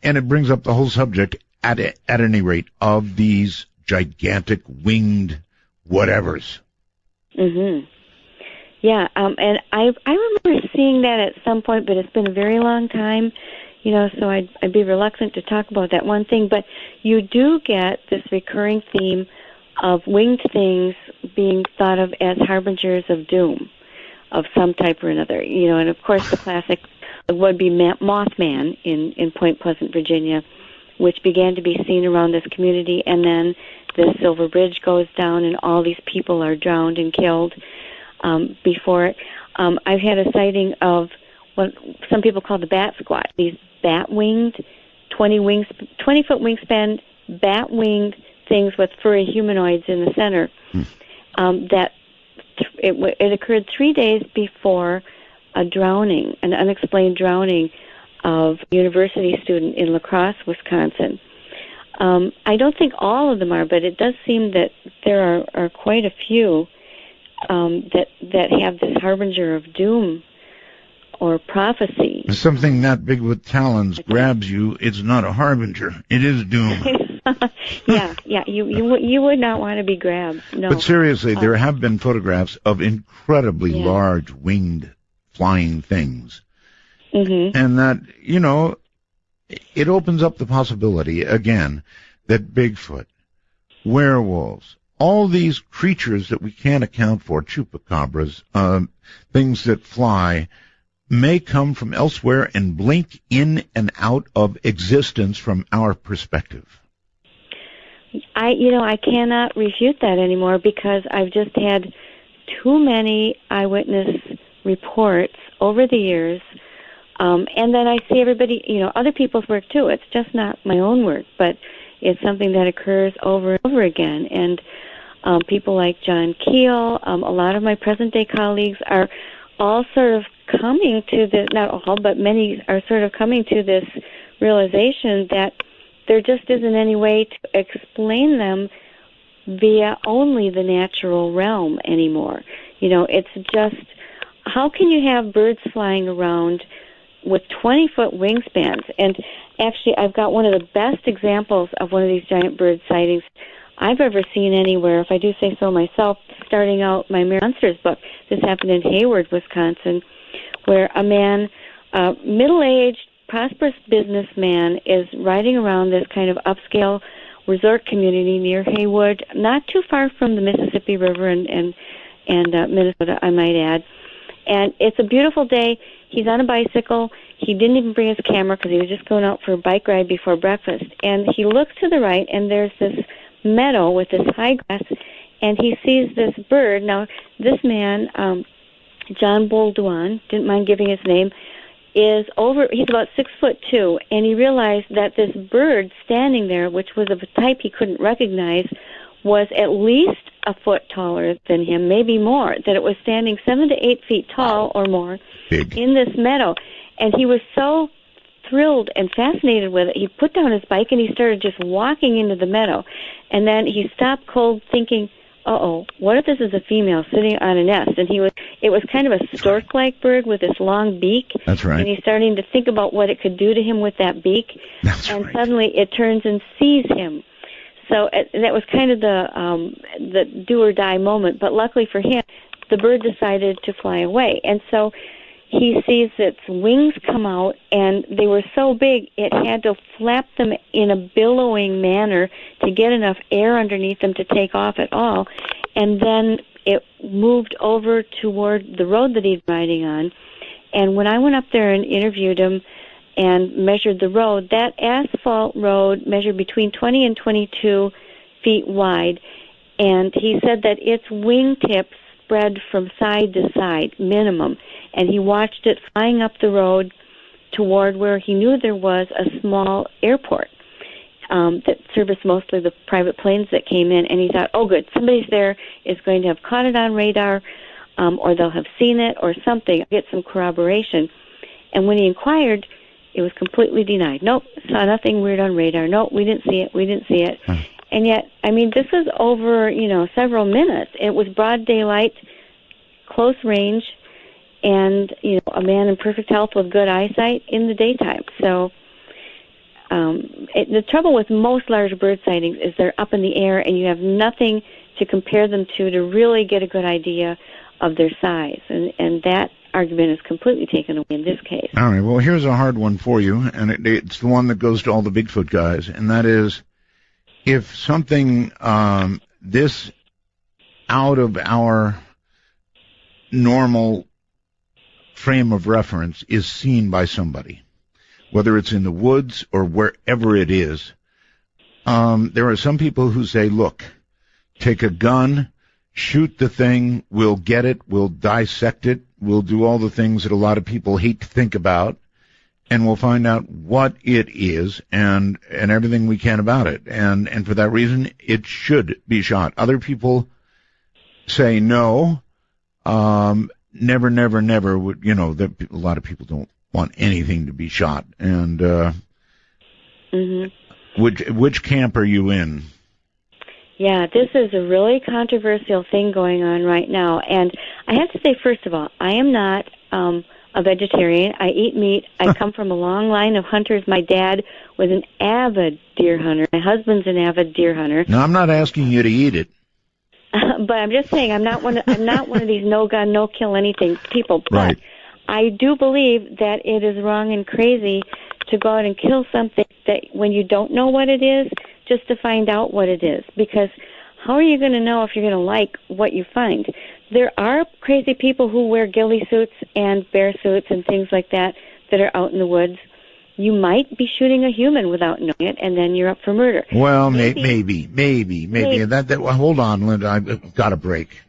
And it brings up the whole subject, at any rate, of these gigantic winged whatevers. Yeah, and I remember seeing that at some point, but it's been a very long time. So I'd be reluctant to talk about that one thing, but you do get this recurring theme of winged things being thought of as harbingers of doom of some type or another, and of course the classic would be Mothman in Point Pleasant, Virginia, which began to be seen around this community, and then the Silver Bridge goes down and all these people are drowned and killed before it. I've had a sighting of what some people call the bat squat, these bat-winged, 20-foot wingspan, bat-winged things with furry humanoids in the center. That it occurred 3 days before a drowning, an unexplained drowning of a university student in La Crosse, Wisconsin. I don't think all of them are, but it does seem that there are quite a few that have this harbinger of doom or prophecy. Something that big with talons grabs you, it's not a harbinger. It is doom. Yeah. You would not want to be grabbed. No. But seriously, there have been photographs of incredibly large winged flying things. And that, it opens up the possibility, again, that Bigfoot, werewolves, all these creatures that we can't account for, chupacabras, things that fly, may come from elsewhere and blink in and out of existence from our perspective. I cannot refute that anymore because I've just had too many eyewitness reports over the years, and then I see everybody, other people's work too. It's just not my own work, but it's something that occurs over and over again. And people like John Keel, a lot of my present-day colleagues are all sort of coming to this, not all, but many are sort of coming to this realization that there just isn't any way to explain them via only the natural realm anymore. It's just, how can you have birds flying around with 20-foot wingspans? And actually, I've got one of the best examples of one of these giant bird sightings I've ever seen anywhere, if I do say so myself, starting out my Monsters book. This happened in Hayward, Wisconsin, where a man, middle-aged, prosperous businessman, is riding around this kind of upscale resort community near Hayward, not too far from the Mississippi River and Minnesota, I might add. And it's a beautiful day. He's on a bicycle. He didn't even bring his camera because he was just going out for a bike ride before breakfast. And he looks to the right, and there's this meadow with this high grass, and he sees this bird. Now, this man, John Bolduan, didn't mind giving his name, he's about 6'2", and he realized that this bird standing there, which was of a type he couldn't recognize, was at least a foot taller than him, maybe more, that it was standing 7 to 8 feet tall or more in this meadow. And he was so thrilled and fascinated with it, he put down his bike and he started just walking into the meadow. And then he stopped cold thinking, what if this is a female sitting on a nest? And it was kind of a stork-like bird with this long beak. That's right. And he's starting to think about what it could do to him with that beak. That's and right. Suddenly it turns and sees him. So that was kind of the do or die moment. But luckily for him, the bird decided to fly away. And so he sees its wings come out, and they were so big it had to flap them in a billowing manner to get enough air underneath them to take off at all. And then it moved over toward the road that he'd riding on. And when I went up there and interviewed him and measured the road, that asphalt road measured between 20 and 22 feet wide. And he said that its wingtips spread from side to side, minimum. And he watched it flying up the road toward where he knew there was a small airport that serviced mostly the private planes that came in. And he thought, oh, good, somebody's there is going to have caught it on radar, or they'll have seen it or something, get some corroboration. And when he inquired, it was completely denied. Nope, saw nothing weird on radar. Nope, we didn't see it. And yet, I mean, this was over, several minutes. It was broad daylight, close range, and, a man in perfect health with good eyesight in the daytime. So the trouble with most large bird sightings is they're up in the air, and you have nothing to compare them to really get a good idea of their size. And that argument is completely taken away in this case. All right, well, here's a hard one for you, and it's the one that goes to all the Bigfoot guys, and that is, if something this out of our normal frame of reference is seen by somebody, whether it's in the woods or wherever it is, there are some people who say, look, take a gun, shoot the thing, we'll get it, we'll dissect it, we'll do all the things that a lot of people hate to think about, and we'll find out what it is and everything we can about it. And for that reason, it should be shot. Other people say no, never would, a lot of people don't want anything to be shot. And which camp are you in? Yeah, this is a really controversial thing going on right now. And I have to say, first of all, I am not a vegetarian. I eat meat. I come from a long line of hunters. My dad was an avid deer hunter. My husband's an avid deer hunter. No, I'm not asking you to eat it. But I'm just saying, I'm not one of these no gun, no kill anything people. But right. I do believe that it is wrong and crazy to go out and kill something that when you don't know what it is, just to find out what it is. Because how are you going to know if you're going to like what you find? There are crazy people who wear ghillie suits and bear suits and things like that are out in the woods. You might be shooting a human without knowing it, and then you're up for murder. Well, maybe. Well, hold on, Linda. I've got a break.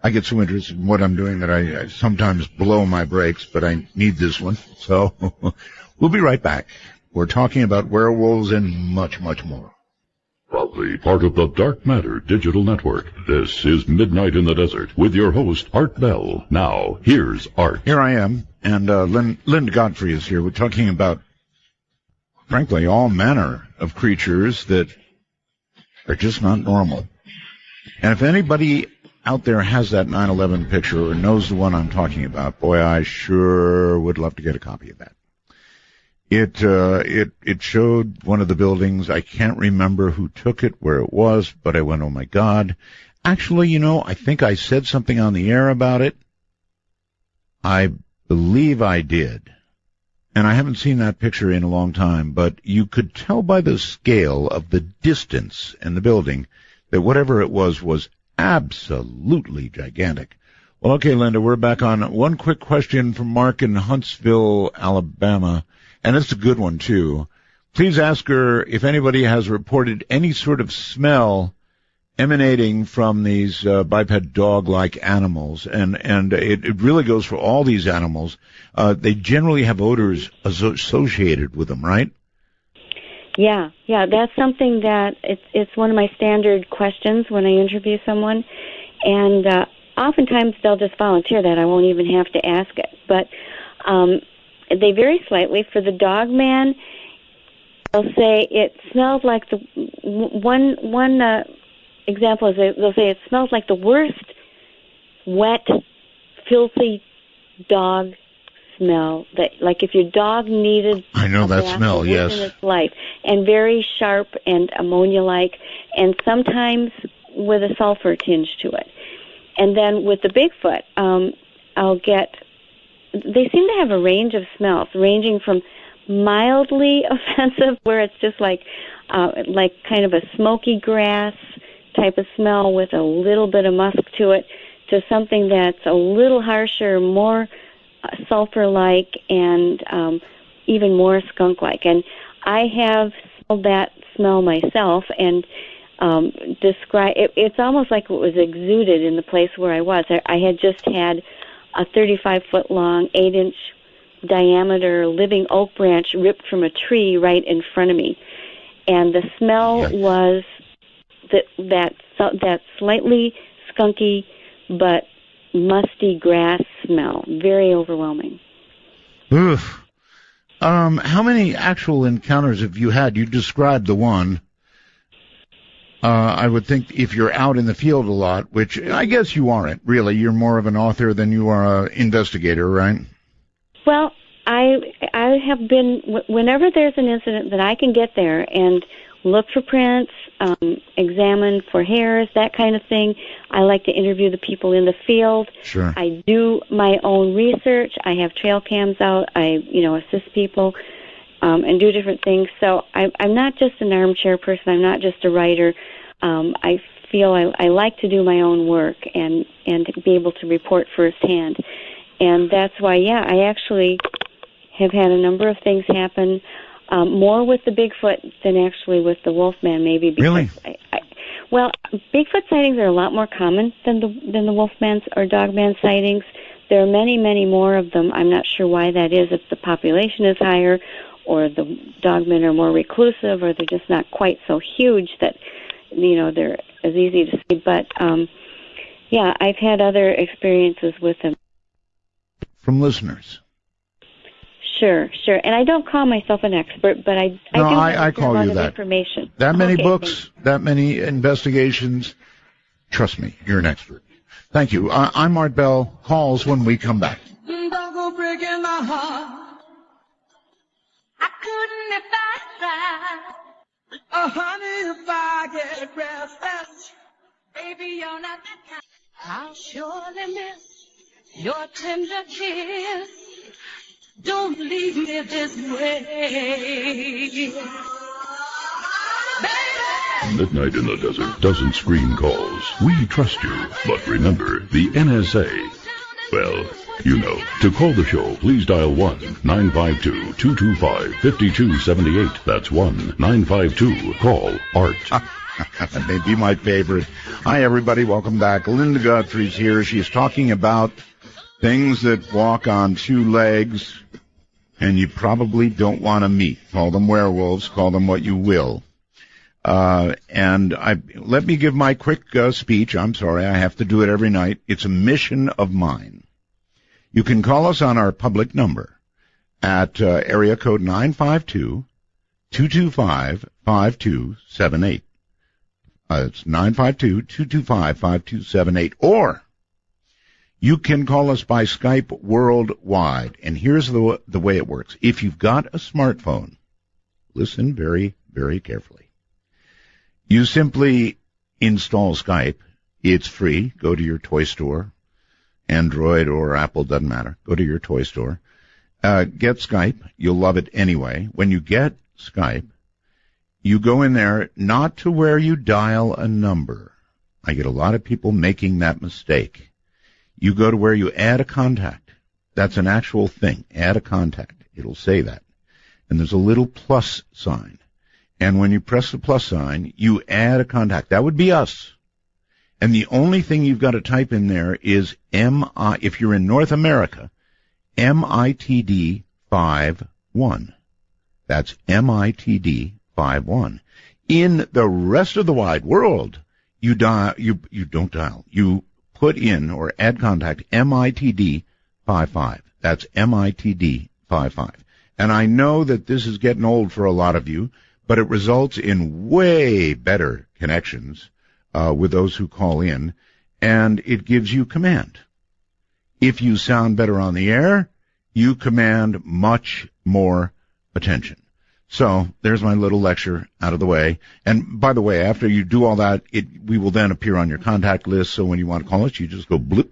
I get so interested in what I'm doing that I sometimes blow my brakes, but I need this one. So we'll be right back. We're talking about werewolves and much, much more. Proudly part of the Dark Matter Digital Network, this is Midnight in the Desert with your host, Art Bell. Now, here's Art. Here I am, and Linda Godfrey is here. We're talking about, frankly, all manner of creatures that are just not normal. And if anybody out there has that 9/11 picture or knows the one I'm talking about, boy, I sure would love to get a copy of that. It showed one of the buildings. I can't remember who took it, where it was, but I went, oh my God. Actually, I think I said something on the air about it. I believe I did. And I haven't seen that picture in a long time, but you could tell by the scale of the distance in the building that whatever it was absolutely gigantic. Well, okay, Linda, we're back on. One quick question from Mark in Huntsville, Alabama. And it's a good one, too. Please ask her if anybody has reported any sort of smell emanating from these biped dog-like animals. And it really goes for all these animals. They generally have odors associated with them, right? Yeah, that's something that it's one of my standard questions when I interview someone. And oftentimes they'll just volunteer that. I won't even have to ask it. But they vary slightly. For the dog man, they'll say it smells like the one example is they'll say it smells like the worst wet, filthy dog smell. That, like, if your dog needed I know that smell, yes, in its life, and very sharp and ammonia-like, and sometimes with a sulfur tinge to it. And then with the Bigfoot, they seem to have a range of smells, ranging from mildly offensive, where it's just like kind of a smoky grass type of smell with a little bit of musk to it, to something that's a little harsher, more sulfur-like, and even more skunk-like. And I have smelled that smell myself, and describe it. It's almost like it was exuded in the place where I was. I had just had a 35-foot-long, 8-inch diameter living oak branch ripped from a tree right in front of me, and the smell was that slightly skunky but musty grass smell, very overwhelming. Oof. How many actual encounters have you had? You described the one. I would think if you're out in the field a lot, which I guess you aren't, really. You're more of an author than you are an investigator, right? Well, I have been, whenever there's an incident that I can get there and look for prints, examine for hairs, that kind of thing. I like to interview the people in the field. Sure. I do my own research. I have trail cams out. I, assist people and do different things. So I'm not just an armchair person. I'm not just a writer. I feel I like to do my own work and be able to report firsthand. And that's why, I actually have had a number of things happen, more with the Bigfoot than actually with the Wolfman, maybe. Because really? Well, Bigfoot sightings are a lot more common than the Wolfman's or Dogman sightings. There are many, many more of them. I'm not sure why that is, if the population is higher or the dogmen are more reclusive, or they're just not quite so huge that, they're as easy to see. But, I've had other experiences with them. From listeners? Sure. And I don't call myself an expert, but I call you that. Information. That many books, that many investigations. Trust me, you're an expert. Thank you. I'm Art Bell. Calls when we come back. Don't go breaking my heart. I couldn't if I tried. Oh, honey, if I get restless, baby, you're not the kind. I'll surely miss your tender kiss. Don't leave me this way. Baby! Midnight in the Desert doesn't screen calls. We trust you. But remember, the NSA, well, to call the show, please dial 1-952-225-5278. That's 1-952-CALL-ART. That may be my favorite. Hi, everybody. Welcome back. Linda Godfrey's here. She's talking about things that walk on two legs and you probably don't want to meet. Call them werewolves. Call them what you will. Let me give my quick speech. I'm sorry, I have to do it every night. It's a mission of mine. You can call us on our public number at area code 952-225-5278. It's 952-225-5278. Or you can call us by Skype worldwide. And here's the way it works. If you've got a smartphone, listen very, very carefully. You simply install Skype. It's free. Go to your toy store, Android or Apple, doesn't matter. Go to your toy store. Get Skype. You'll love it anyway. When you get Skype, you go in there not to where you dial a number. I get a lot of people making that mistake. You go to where you add a contact. That's an actual thing. Add a contact. It'll say that. And there's a little plus sign. And when you press the plus sign, you add a contact. That would be us. And the only thing you've got to type in there is if you're in North America, MITD 51. That's MITD 51. In the rest of the wide world, you don't dial. You put in or add contact MITD 55. That's MITD 55. And I know that this is getting old for a lot of you, but it results in way better connections with those who call in, and it gives you command. If you sound better on the air, you command much more attention. So there's my little lecture out of the way. And by the way, after you do all that, we will then appear on your contact list. So when you want to call us, you just go bloop,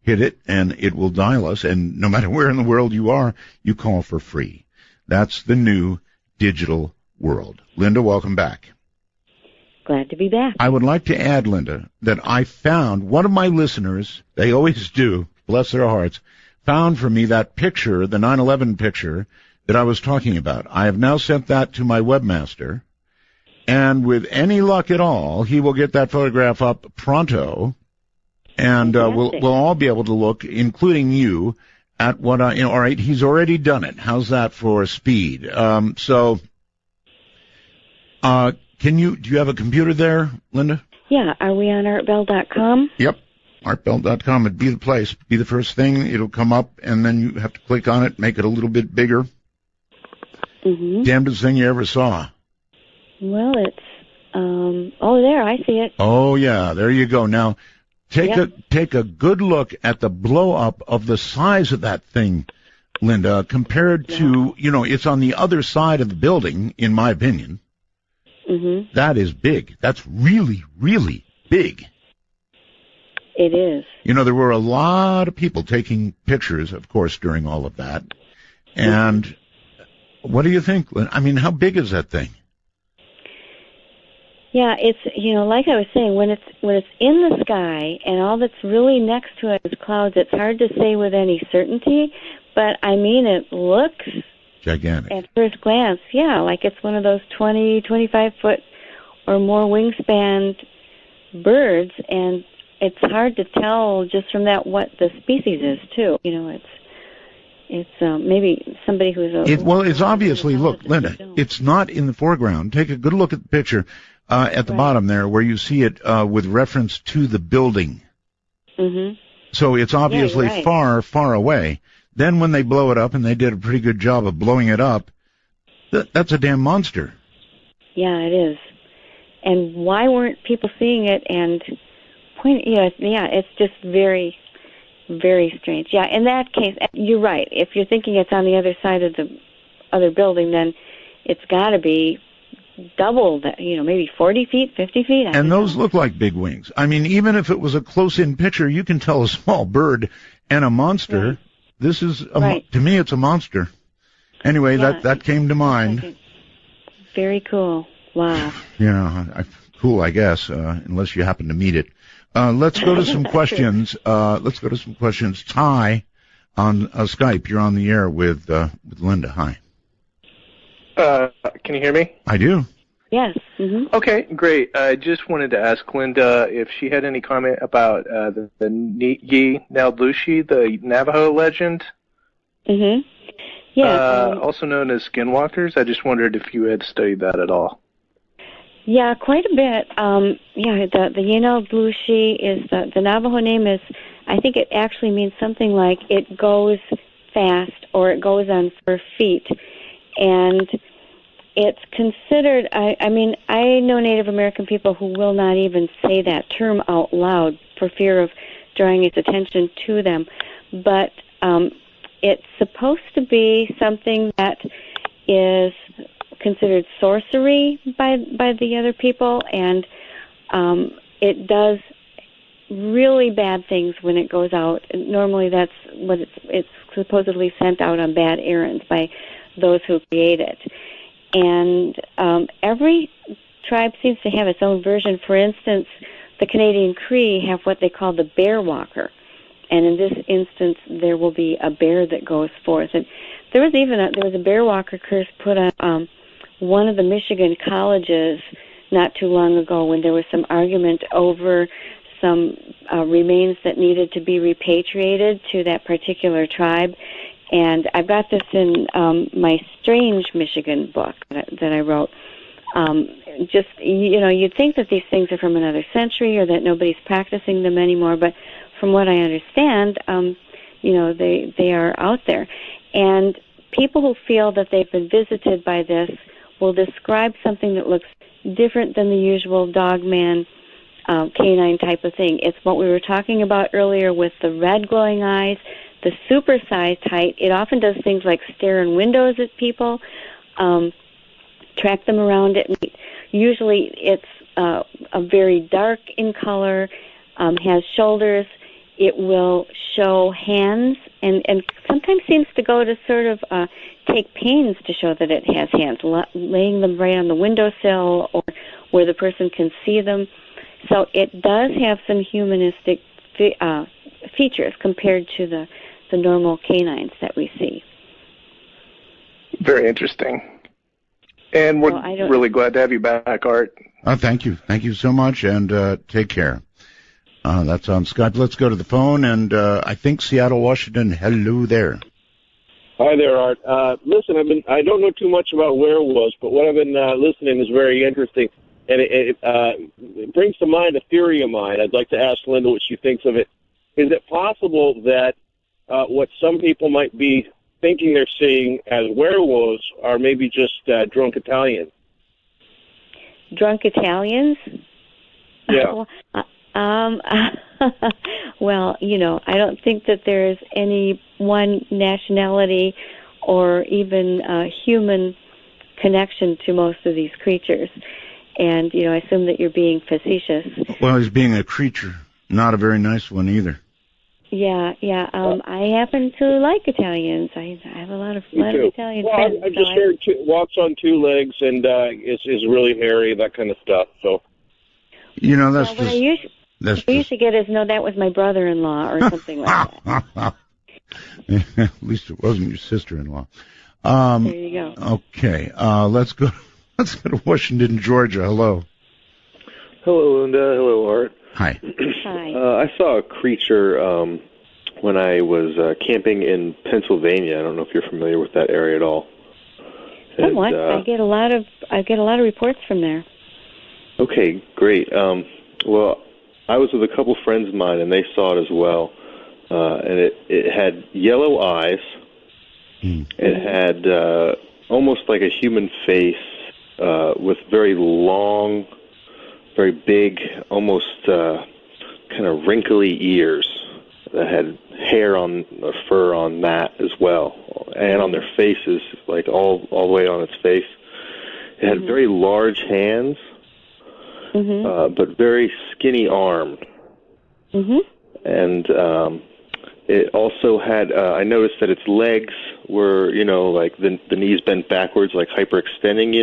hit it, and it will dial us. And no matter where in the world you are, you call for free. That's the new digital world. Linda, welcome back. Glad to be back. I would like to add, Linda, that I found one of my listeners, they always do, bless their hearts, found for me that picture, the 9/11 picture that I was talking about. I have now sent that to my webmaster, and with any luck at all, he will get that photograph up pronto, and we'll all be able to look, including you, at what all right, he's already done it. How's that for speed? Do you have a computer there, Linda? Yeah, are we on artbell.com? Yep. Artbell.com would be the place. Be the first thing. It'll come up, and then you have to click on it, make it a little bit bigger. Mm-hmm. Damnedest thing you ever saw. Well, it's, there, I see it. Oh, yeah, there you go. Now, take a good look at the blow-up of the size of that thing, Linda, compared to, it's on the other side of the building, in my opinion. Mm-hmm. That is big. That's really, really big. It is. There were a lot of people taking pictures, of course, during all of that. And what do you think? I mean, how big is that thing? Yeah, it's, like I was saying, when it's in the sky and all that's really next to it is clouds, it's hard to say with any certainty, but I mean, it looks gigantic. At first glance, yeah, like it's one of those 20, 25 foot or more wingspan birds, and it's hard to tell just from that what the species is too. It's maybe somebody who's it's obviously, look, Linda, it's not in the foreground. Take a good look at the picture at the bottom there, where you see it with reference to the building. Mm-hmm. So it's obviously far, far away. Then when they blow it up, and they did a pretty good job of blowing it up, that's a damn monster. Yeah, it is. And why weren't people seeing it and pointing? It's just very, very strange. Yeah, in that case, you're right. If you're thinking it's on the other side of the other building, then it's got to be double that, maybe 40 feet, 50 feet. And those look like big wings. I mean, even if it was a close-in picture, you can tell a small bird and a monster. Right. This is, to me, it's a monster. Anyway, that came to mind. Very cool. Wow. Yeah, cool, I guess, unless you happen to meet it. Let's go to some questions. Ty on Skype. You're on the air with Linda. Hi. Can you hear me? I do. Yes. Mm-hmm. Okay, great. I just wanted to ask Linda if she had any comment about the Naldushi, the Navajo legend. Mm-hmm. Yeah. Also known as skinwalkers. I just wondered if you had studied that at all. Yeah, quite a bit. The Naldushi is the Navajo name is. I think it actually means something like it goes fast or it goes on 4 feet, and it's considered, I know Native American people who will not even say that term out loud for fear of drawing its attention to them. But it's supposed to be something that is considered sorcery by the other people, and it does really bad things when it goes out. Normally that's what it's supposedly sent out on bad errands by those who create it. And every tribe seems to have its own version. For instance, the Canadian Cree have what they call the bear walker. And in this instance, there will be a bear that goes forth. And there was a bear walker curse put on one of the Michigan colleges not too long ago when there was some argument over some remains that needed to be repatriated to that particular tribe. And I've got this in my Strange Michigan book that I wrote. You'd think that these things are from another century or that nobody's practicing them anymore, but from what I understand, they are out there. And people who feel that they've been visited by this will describe something that looks different than the usual dogman canine type of thing. It's what we were talking about earlier with the red glowing eyes, the supersized height. It often does things like stare in windows at people, track them around at night. Usually it's a very dark in color, has shoulders. It will show hands, and sometimes seems to go to sort of take pains to show that it has hands, laying them right on the windowsill or where the person can see them. So it does have some humanistic features compared to the normal canines that we see. Very interesting. And we're really glad to have you back, Art. Thank you. Thank you so much, and take care. That's on Skype. Let's go to the phone, and I think Seattle, Washington. Hello there. Hi there, Art. Listen, I don't know too much about werewolves, but what I've been listening is very interesting, and it brings to mind a theory of mine. I'd like to ask Linda what she thinks of it. Is it possible that what some people might be thinking they're seeing as werewolves are maybe just drunk Italians? Drunk Italians? Yeah. Well, I don't think that there's any one nationality or even human connection to most of these creatures. And, I assume that you're being facetious. Well, he's being a creature, not a very nice one either. Yeah. I happen to like Italians. I have a lot of Italian friends. I've just heard walks on two legs and is really hairy, that kind of stuff. So, that's what I usually get is, no, that was my brother-in-law or something like that. At least it wasn't your sister-in-law. There you go. Okay, let's go to Washington, Georgia. Hello. Hello, Linda. Hello, Art. Hi. Hi. I saw a creature when I was camping in Pennsylvania. I don't know if you're familiar with that area at all. Somewhat. I get a lot of reports from there. Okay, great. Well, I was with a couple friends of mine, and they saw it as well. And it had yellow eyes. It had almost like a human face with very long, very big, almost kind of wrinkly ears that had hair on or fur on that as well, and on their faces, like all the way on its face. It had very large hands, but very skinny arms. And it also had, I noticed that its legs were, like the knees bent backwards, like hyperextending,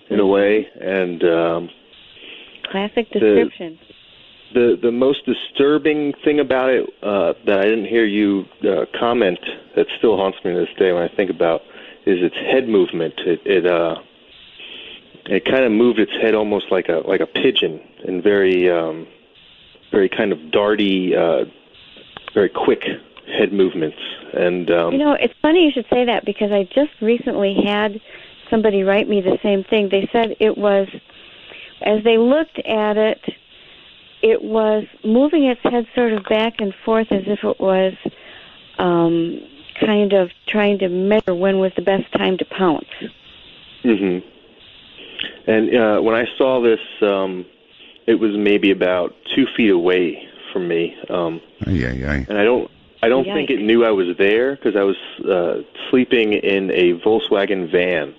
in a way. And classic description. The most disturbing thing about it that I didn't hear you comment, that still haunts me to this day when I think about, is its head movement. It kind of moved its head almost like a pigeon, in very kind of darty, very quick head movements. And it's funny you should say that, because I just recently had somebody write me the same thing. They said it was, as they looked at it, it was moving its head sort of back and forth as if it was kind of trying to measure when was the best time to pounce. And when I saw this, it was maybe about 2 feet away from me. And I don't think it knew I was there, because I was sleeping in a Volkswagen van.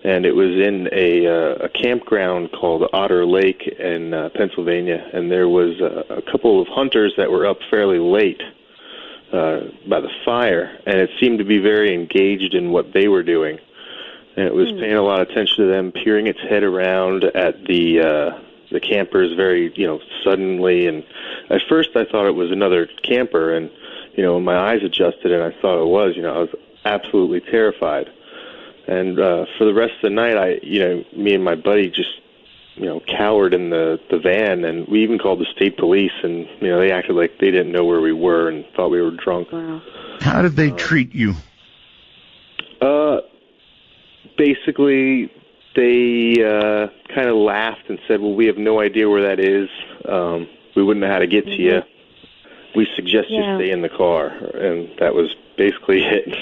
And it was in a campground called Otter Lake in Pennsylvania, and there was a couple of hunters that were up fairly late by the fire, and it seemed to be very engaged in what they were doing. And it was paying a lot of attention to them, peering its head around at the campers very, suddenly. And at first I thought it was another camper, and, when my eyes adjusted and I thought it was, I was absolutely terrified. And for the rest of the night, me and my buddy just, cowered in the van, and we even called the state police, and, they acted like they didn't know where we were and thought we were drunk. Wow. How did they treat you? Basically, they kind of laughed and said, well, we have no idea where that is. We wouldn't know how to get to you. We suggest you stay in the car. And that was basically it.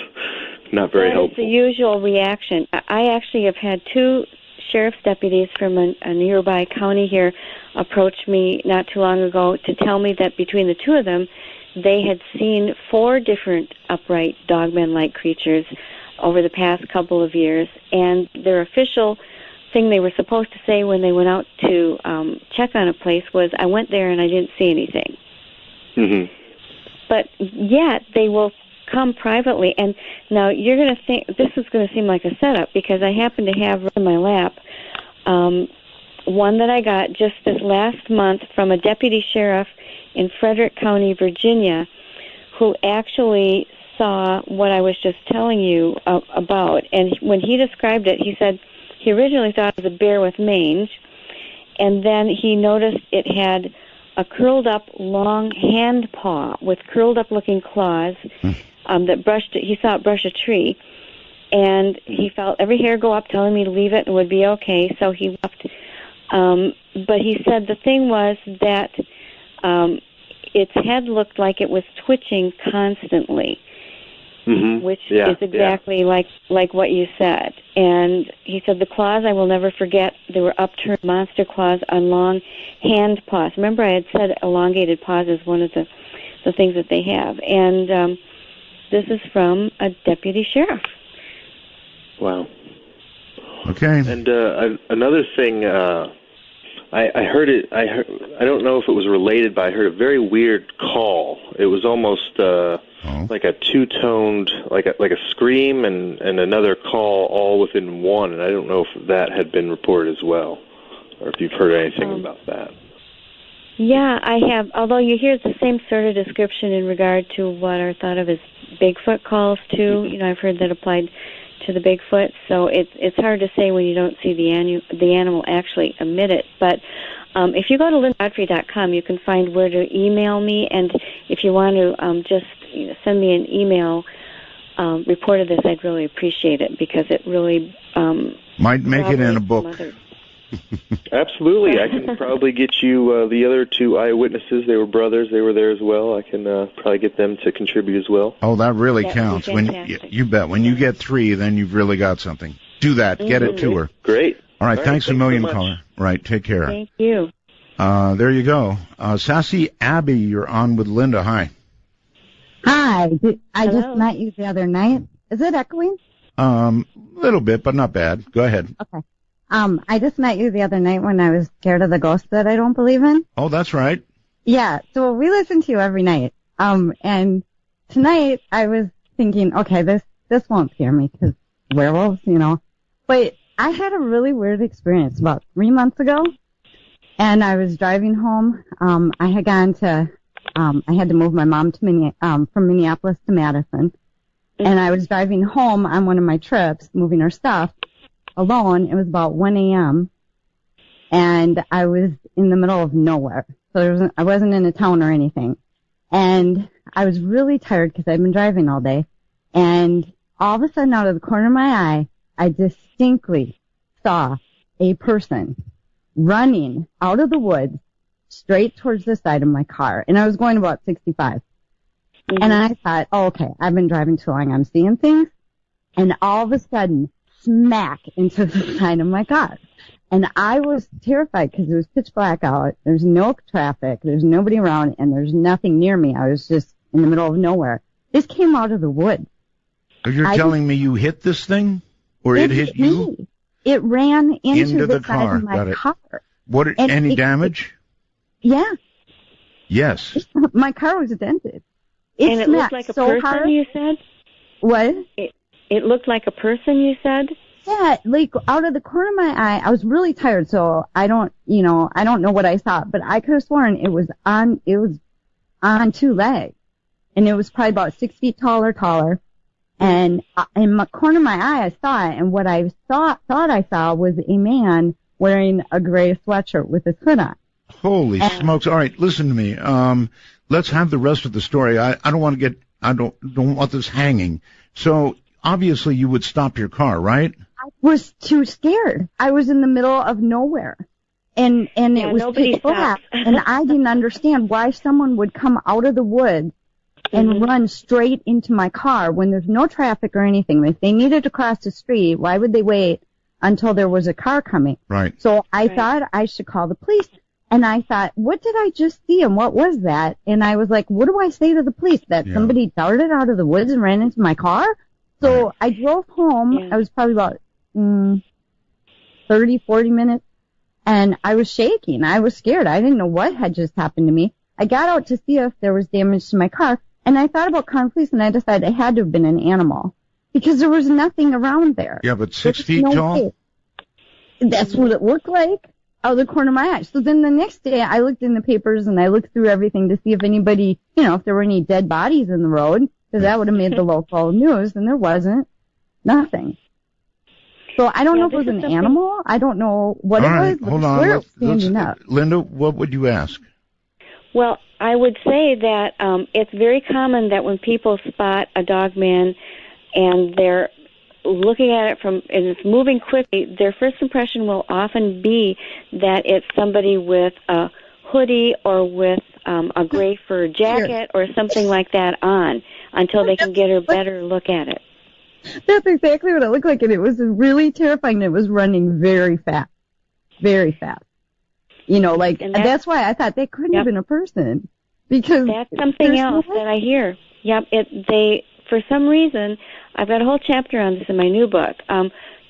Not very helpful. That's the usual reaction. I actually have had 2 sheriff's deputies from a nearby county here approached me not too long ago to tell me that between the two of them, they had seen 4 different upright dogman-like creatures over the past couple of years, and their official thing they were supposed to say when they went out to check on a place was, I went there and I didn't see anything. Mm-hmm. But yet they will come privately, and now you're going to think this is going to seem like a setup, because I happen to have in my lap one that I got just this last month from a deputy sheriff in Frederick County, Virginia, who actually saw what I was just telling you about. And when he described it, he said he originally thought it was a bear with mange, and then he noticed it had a curled-up, long hand paw with curled-up-looking claws that brushed it. He saw it brush a tree, and he felt every hair go up, telling me to leave it and would be okay, so he left. But he said the thing was that its head looked like it was twitching constantly, which is exactly like what you said. And he said the claws, I will never forget, they were upturned monster claws on long hand paws. Remember I had said elongated paws is one of the things that they have. And this is from a deputy sheriff. Wow. Okay. And another thing, I heard it. I don't know if it was related, but I heard a very weird call. It was almost like a two-toned, like a scream and another call all within one. And I don't know if that had been reported as well, or if you've heard anything about that. Yeah, I have. Although you hear the same sort of description in regard to what are thought of as Bigfoot calls too. You know, I've heard that applied to the Bigfoot. So it's hard to say when you don't see the animal actually emit it. But if you go to lindagodfrey.com, you can find where to email me. And if you want to just send me an email report of this, I'd really appreciate it, because it really might make it in a book. Absolutely. I can probably get you the other 2 eyewitnesses. They were brothers. They were there as well. I can probably get them to contribute as well. Oh, that really counts. When you bet. When you get 3, then you've really got something. Do that. Get it to her. Great. All right. Thanks a million, caller. Right. Take care. Thank you. There you go. Sassy Abby, you're on with Linda. Hi. Hi. I just met you the other night. Is it echoing? Little bit, but not bad. Go ahead. Okay. I just met you the other night when I was scared of the ghosts that I don't believe in. Oh, that's right. Yeah, so we listen to you every night. And tonight I was thinking, okay, this won't scare me because werewolves, you know. But I had a really weird experience about 3 months ago, and I was driving home. I had to move my mom to from Minneapolis to Madison, and I was driving home on one of my trips, moving her stuff alone. It was about 1 a.m., and I was in the middle of nowhere. So I wasn't in a town or anything. And I was really tired because I'd been driving all day. And all of a sudden, out of the corner of my eye, I distinctly saw a person running out of the woods straight towards the side of my car. And I was going about 65. And I thought, oh, okay, I've been driving too long. I'm seeing things. And all of a sudden, smack into the side of my car. And I was terrified because it was pitch black out. There's no traffic. There's nobody around, and there's nothing near me. I was just in the middle of nowhere. This came out of the woods. You're telling me you hit this thing? Or it hit you? Me. It ran into the side of my car. Any damage? Yeah. Yes. My car was dented. And it looked like a person, hard. You said? What? It looked like a person, you said? Yeah, like out of the corner of my eye. I was really tired, so I don't know what I saw, but I could have sworn it was on 2 legs. And it was probably about 6 feet tall or taller. And in the corner of my eye, I saw it, and what I thought I saw was a man wearing a gray sweatshirt with his hood on. Holy smokes. All right, listen to me. Let's have the rest of the story. I don't want this hanging. So, obviously you would stop your car, right? I was too scared. I was in the middle of nowhere. And it was pitch black. And I didn't understand why someone would come out of the woods and run straight into my car when there's no traffic or anything. If they needed to cross the street, why would they wait until there was a car coming. Right. So I thought I should call the police. And I thought, what did I just see and what was that? And I was like, what do I say to the police? That somebody darted out of the woods and ran into my car? So I drove home. I was probably about 30, 40 minutes. And I was shaking. I was scared. I didn't know what had just happened to me. I got out to see if there was damage to my car. And I thought about calling police, and I decided it had to have been an animal. Because there was nothing around there. Yeah, but 6 feet tall? That's what it looked like. Out of the corner of my eye. So then the next day, I looked in the papers and I looked through everything to see if anybody, if there were any dead bodies in the road, because that would have made the local news, and there wasn't. Nothing. So I don't know if it was an animal. I don't know what it was. Hold on. Linda, what would you ask? Well, I would say that it's very common that when people spot a dog man and they're looking at it and it's moving quickly, their first impression will often be that it's somebody with a hoodie or with a gray fur jacket or something like that on until they can get a better look at it. That's exactly what it looked like, and it was really terrifying. It was running very fast. Very fast. And that's why I thought they couldn't have been a person. Because that's something else that I hear. Yep, for some reason, I've got a whole chapter on this in my new book.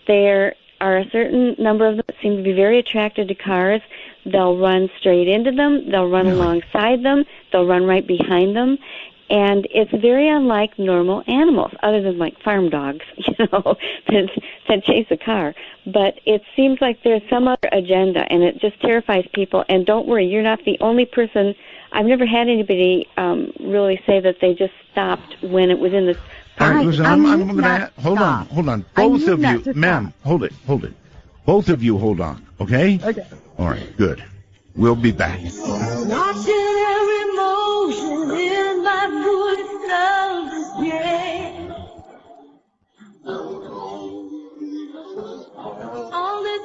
There are a certain number of them that seem to be very attracted to cars. They'll run straight into them. They'll run alongside them. They'll run right behind them. And it's very unlike normal animals, other than like farm dogs, that chase a car. But it seems like there's some other agenda, and it just terrifies people. And don't worry, you're not the only person. I've never had anybody really say that they just stopped when it was in the. All right, listen, I'm going to hold on. Both of you, ma'am, hold it. Both of you, hold on, okay? Okay. All right, good. We'll be back. Watching every motion in my good love, yeah. All the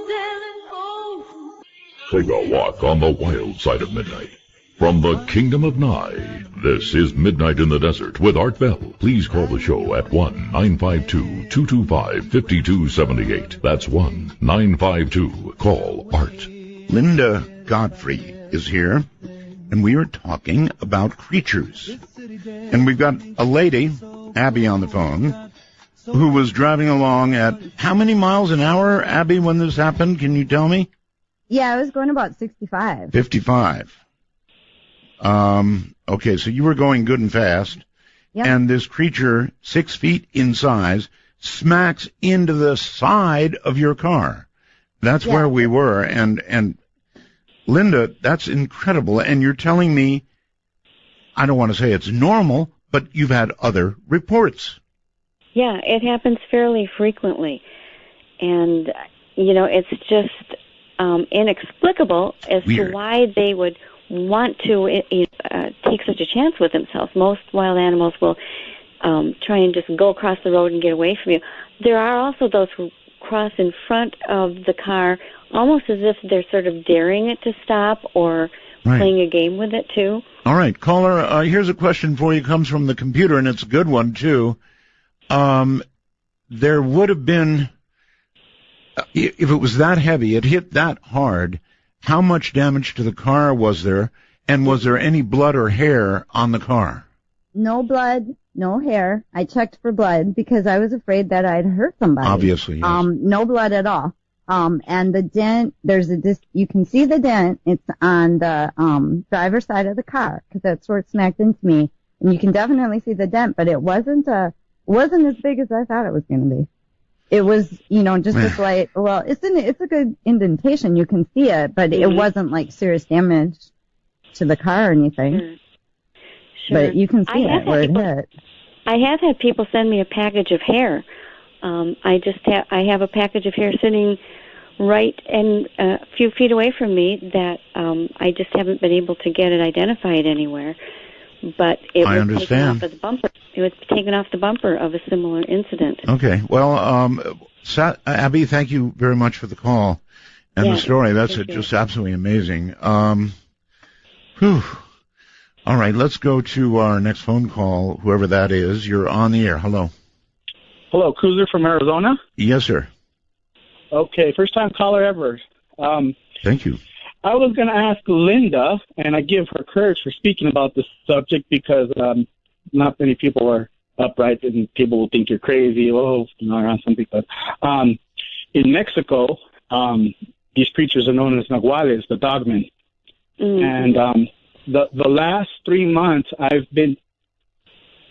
Take a walk on the wild side of midnight. From the Kingdom of Nye, this is Midnight in the Desert with Art Bell. Please call the show at 1-952-225-5278. That's 1-952-CALL-ART. Linda Godfrey is here, and we are talking about creatures. And we've got a lady, Abby, on the phone, who was driving along at how many miles an hour, Abby, when this happened? Can you tell me? Yeah, I was going about 65. 55. Okay, so you were going good and fast, and this creature, 6 feet in size, smacks into the side of your car. That's where we were, and Linda, that's incredible, and you're telling me, I don't want to say it's normal, but you've had other reports. Yeah, it happens fairly frequently, and, it's just inexplicable as to why they would want to take such a chance with themselves. Most wild animals will try and just go across the road and get away from you. There are also those who cross in front of the car almost as if they're sort of daring it to stop or playing a game with it, too. All right, caller, here's a question for you. It comes from the computer, and it's a good one, too. There would have been, if it was that heavy, it hit that hard, how much damage to the car was there, and was there any blood or hair on the car? No blood, no hair. I checked for blood because I was afraid that I'd hurt somebody. Obviously, yes. No blood at all. And the dent, you can see the dent. It's on the driver's side of the car because that's where it smacked into me. And you can definitely see the dent, but it wasn't as big as I thought it was going to be. It was, just a slight, it's a good indentation. You can see it, but it wasn't like serious damage to the car or anything. Sure. But you can see it where it hit. I have had people send me a package of hair. I have a package of hair sitting right and a few feet away from me that I just haven't been able to get it identified anywhere. But it was taken off of the bumper. It was taken off the bumper of a similar incident. Okay. Well, Abby, thank you very much for the call and the story. That's just absolutely amazing. All right, let's go to our next phone call, whoever that is. You're on the air. Hello. Hello, Cruiser from Arizona? Yes, sir. Okay, first-time caller ever. Thank you. I was going to ask Linda, and I give her courage for speaking about this subject because not many people are upright, and people will think you're crazy, or something. But in Mexico, these creatures are known as nahuales, the dogmen. Mm-hmm. And the last 3 months, I've been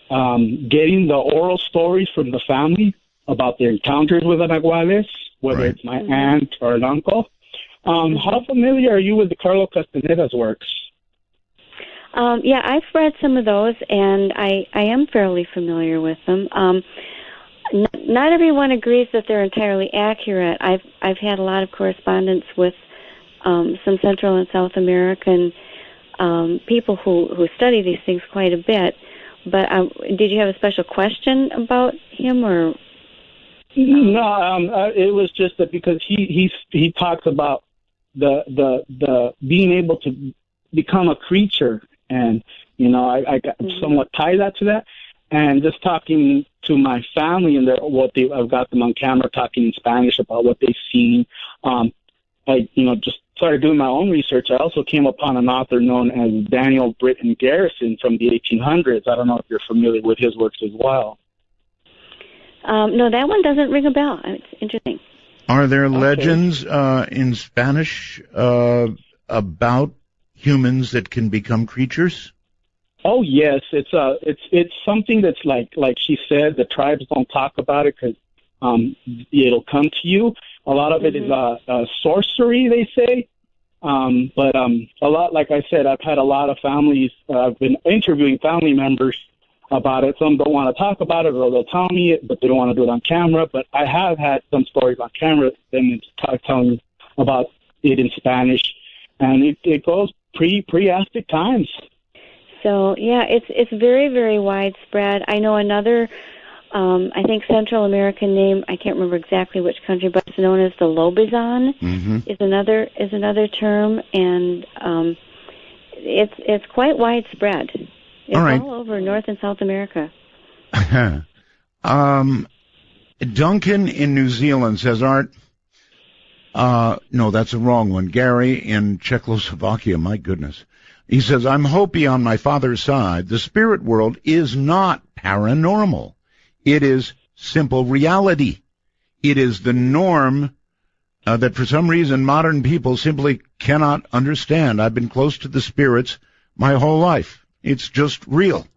getting the oral stories from the family about their encounters with the nahuales, whether it's my aunt or an uncle. How familiar are you with the Carlo Castaneda's works? Yeah, I've read some of those, and I am fairly familiar with them. Not everyone agrees that they're entirely accurate. I've had a lot of correspondence with some Central and South American people who study these things quite a bit. But did you have a special question about him, or? No, it was just that because he talks about the being able to become a creature, and I somewhat tie that to that, and just talking to my family and I've got them on camera talking in Spanish about what they've seen. I just started doing my own research. I also came upon an author known as Daniel Britton Garrison from the 1800s. I don't know if you're familiar with his works as well. No, that one doesn't ring a bell. It's interesting. Are there legends in Spanish about humans that can become creatures? Oh yes, it's something that's like she said. The tribes don't talk about it because it'll come to you. A lot of it is sorcery, they say. But a lot, like I said, I've had a lot of families. I've been interviewing family members about it. Some don't want to talk about it, or they'll tell me it, but they don't want to do it on camera. But I have had some stories on camera, them telling about it in Spanish, and it goes pre-Aztec times. So yeah, it's very, very widespread. I know another, I think Central American name. I can't remember exactly which country, but it's known as the lobizon. Mm-hmm. is another term, and it's quite widespread. It's all over North and South America. Duncan in New Zealand says, Art, no, that's the wrong one. Gary in Czechoslovakia, my goodness. He says, I'm Hopi on my father's side. The spirit world is not paranormal. It is simple reality. It is the norm that for some reason modern people simply cannot understand. I've been close to the spirits my whole life. It's just real.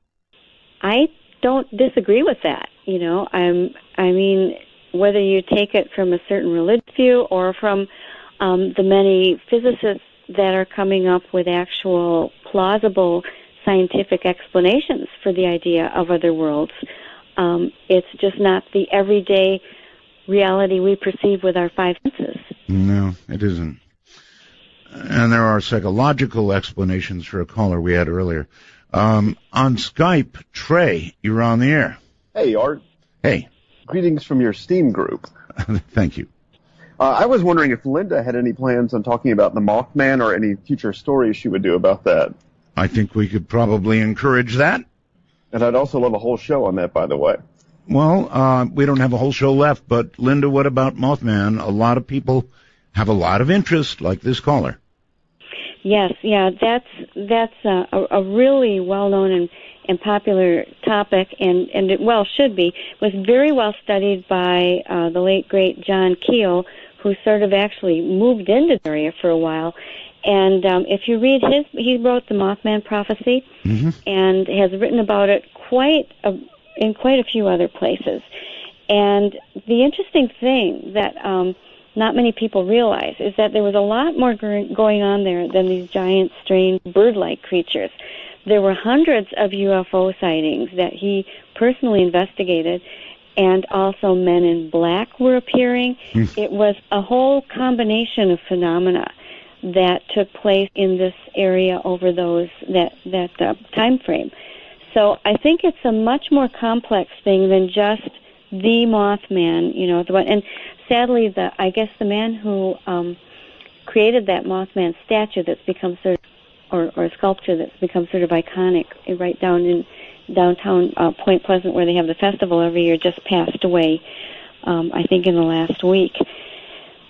I don't disagree with that. I mean, whether you take it from a certain religious view or from the many physicists that are coming up with actual plausible scientific explanations for the idea of other worlds, it's just not the everyday reality we perceive with our five senses. No, it isn't. And there are psychological explanations for a caller we had earlier. On Skype, Trey, you're on the air. Hey, Art. Hey. Greetings from your STEAM group. Thank you. I was wondering if Linda had any plans on talking about the Mothman or any future stories she would do about that. I think we could probably encourage that. And I'd also love a whole show on that, by the way. Well, we don't have a whole show left, but Linda, what about Mothman? A lot of people have a lot of interest, like this caller. Yes, yeah, that's a really well-known and popular topic, and it should be. It was very well studied by the late, great John Keel, who sort of actually moved into the area for a while. And if you read he wrote the Mothman Prophecy, and has written about it in quite a few other places. And the interesting thing that not many people realize is that there was a lot more going on there than these giant, strange, bird-like creatures. There were hundreds of UFO sightings that he personally investigated, and also men in black were appearing. It was a whole combination of phenomena that took place in this area over that time frame. So I think it's a much more complex thing than just the Mothman, the one. And sadly, I guess the man who created that Mothman statue that's become sort of, or sculpture that's become sort of iconic right down in downtown Point Pleasant, where they have the festival every year, just passed away, I think in the last week.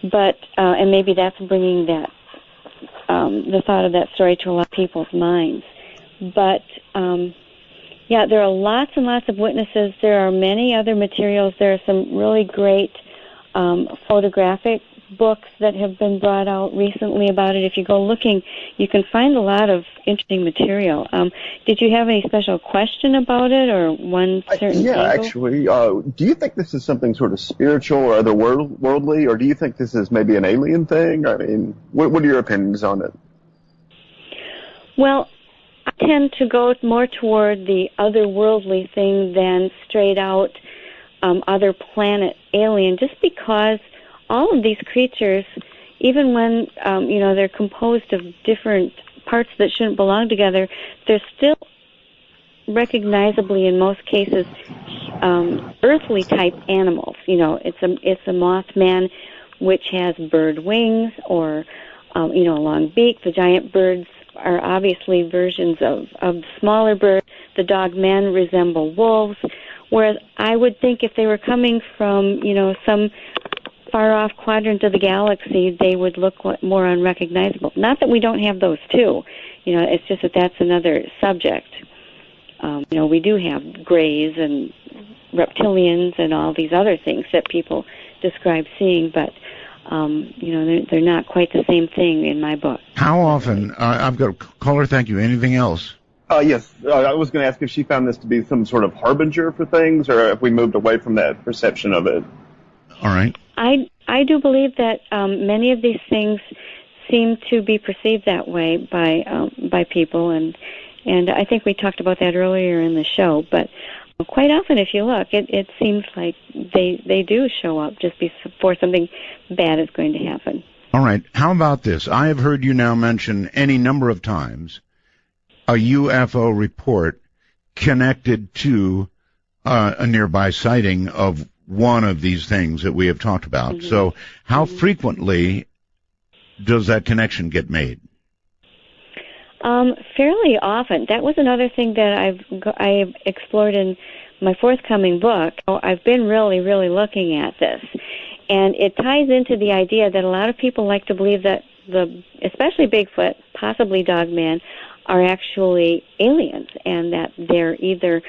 But and maybe that's bringing that the thought of that story to a lot of people's minds. But yeah, there are lots and lots of witnesses. There are many other materials. There are some really great photographic books that have been brought out recently about it. If you go looking, you can find a lot of interesting material. Did you have any special question about it, or one certain Yeah, angle? actually. Do you think this is something sort of spiritual or otherworldly, or do you think this is maybe an alien thing? I mean, what are your opinions on it? Well, I tend to go more toward the otherworldly thing than straight out other planet alien, just because all of these creatures, even when they're composed of different parts that shouldn't belong together, they're still recognizably, in most cases, earthly type animals. It's a Mothman, which has bird wings or a long beak. The giant birds are obviously versions of smaller birds. The dogmen resemble wolves. Whereas I would think if they were coming from, some far-off quadrant of the galaxy, they would look more unrecognizable. Not that we don't have those too. It's just that that's another subject. We do have grays and reptilians and all these other things that people describe seeing, but they're not quite the same thing in my book. How often? I've got a caller. Thank you. Anything else? Yes. I was going to ask if she found this to be some sort of harbinger for things, or if we moved away from that perception of it. All right. I do believe that many of these things seem to be perceived that way by people, and I think we talked about that earlier in the show. But quite often, if you look, it seems like they do show up just before something bad is going to happen. All right. How about this? I have heard you now mention any number of times a UFO report connected to a nearby sighting of one of these things that we have talked about. Mm-hmm. So how frequently does that connection get made? Fairly often. That was another thing that I've explored in my forthcoming book. I've been really, really looking at this. And it ties into the idea that a lot of people like to believe that especially Bigfoot, possibly Dogman, are actually aliens, and that they're either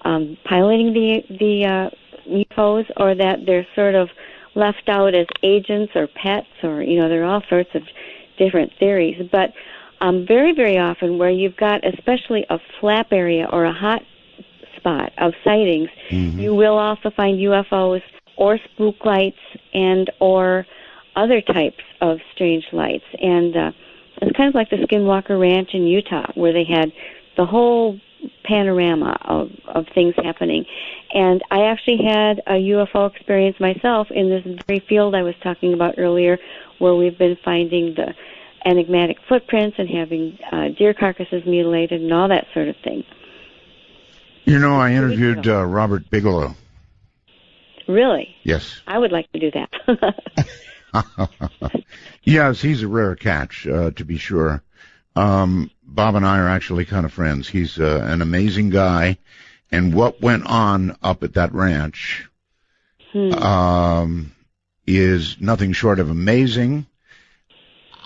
piloting the UFOs, or that they're sort of left out as agents or pets, or there are all sorts of different theories. But very, very often, where you've got especially a flap area or a hot spot of sightings, mm-hmm. you will also find UFOs or spook lights and or other types of strange lights. And it's kind of like the Skinwalker Ranch in Utah, where they had the whole panorama of things happening. And I actually had a UFO experience myself in this very field I was talking about earlier, where we've been finding the enigmatic footprints and having deer carcasses mutilated and all that sort of thing. I interviewed Robert Bigelow. Really? Yes. I would like to do that. Yes, he's a rare catch, to be sure. Bob and I are actually kind of friends. He's an amazing guy, and what went on up at that ranch is nothing short of amazing.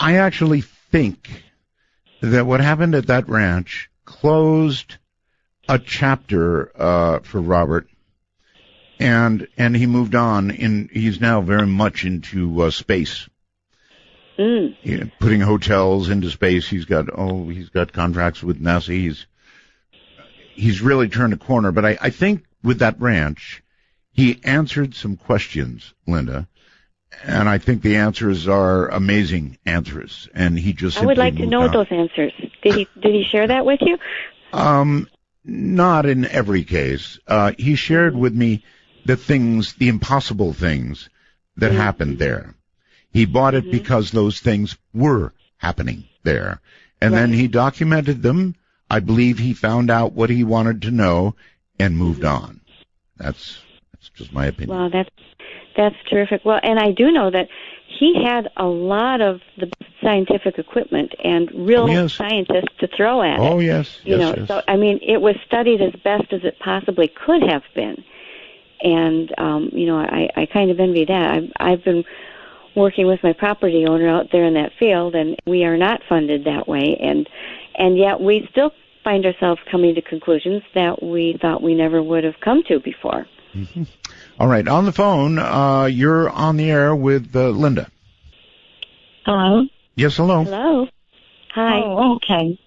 I actually think that what happened at that ranch closed a chapter for Robert, and he moved on. He's now very much into space. Putting hotels into space. He's got contracts with NASA. He's really turned a corner. But I think with that ranch, he answered some questions, Linda, and I think the answers are amazing answers. And he just I would like to know those answers. Did he share that with you? Not in every case. He shared with me the impossible things that happened there. He bought it because those things were happening there. And then he documented them. I believe he found out what he wanted to know and moved on. That's just my opinion. Well, that's terrific. Well, and I do know that he had a lot of the scientific equipment and real scientists to throw at it. Oh, yes. So, I mean, it was studied as best as it possibly could have been. And, I kind of envy that. I've been working with my property owner out there in that field, and we are not funded that way, and yet we still find ourselves coming to conclusions that we thought we never would have come to before. Mm-hmm. All right, on the phone, you're on the air with Linda. Hello? Yes, hello. Hello. Hi. Oh, okay.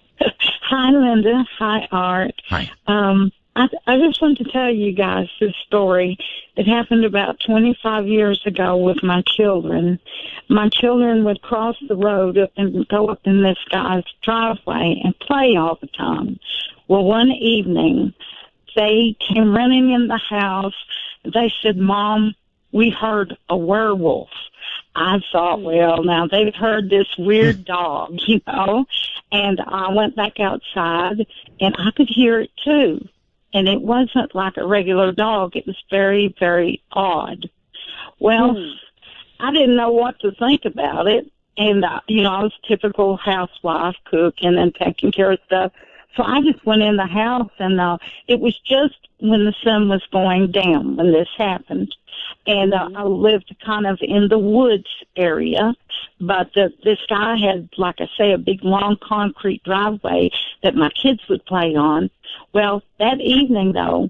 Hi, Linda. Hi, Art. Hi. I just want to tell you guys this story. It happened about 25 years ago with my children. My children would cross the road up and go up in this guy's driveway and play all the time. Well, one evening, they came running in the house. They said, Mom, we heard a werewolf. I thought, well, now they've heard this weird dog, you know, and I went back outside and I could hear it too. And it wasn't like a regular dog. It was very, very odd. Well, I didn't know what to think about it. And, you know, I was a typical housewife, cooking and taking care of stuff. So I just went in the house, and it was just when the sun was going down when this happened. And I lived kind of in the woods area, but this guy had, like I say, a big, long concrete driveway that my kids would play on. Well, that evening, though,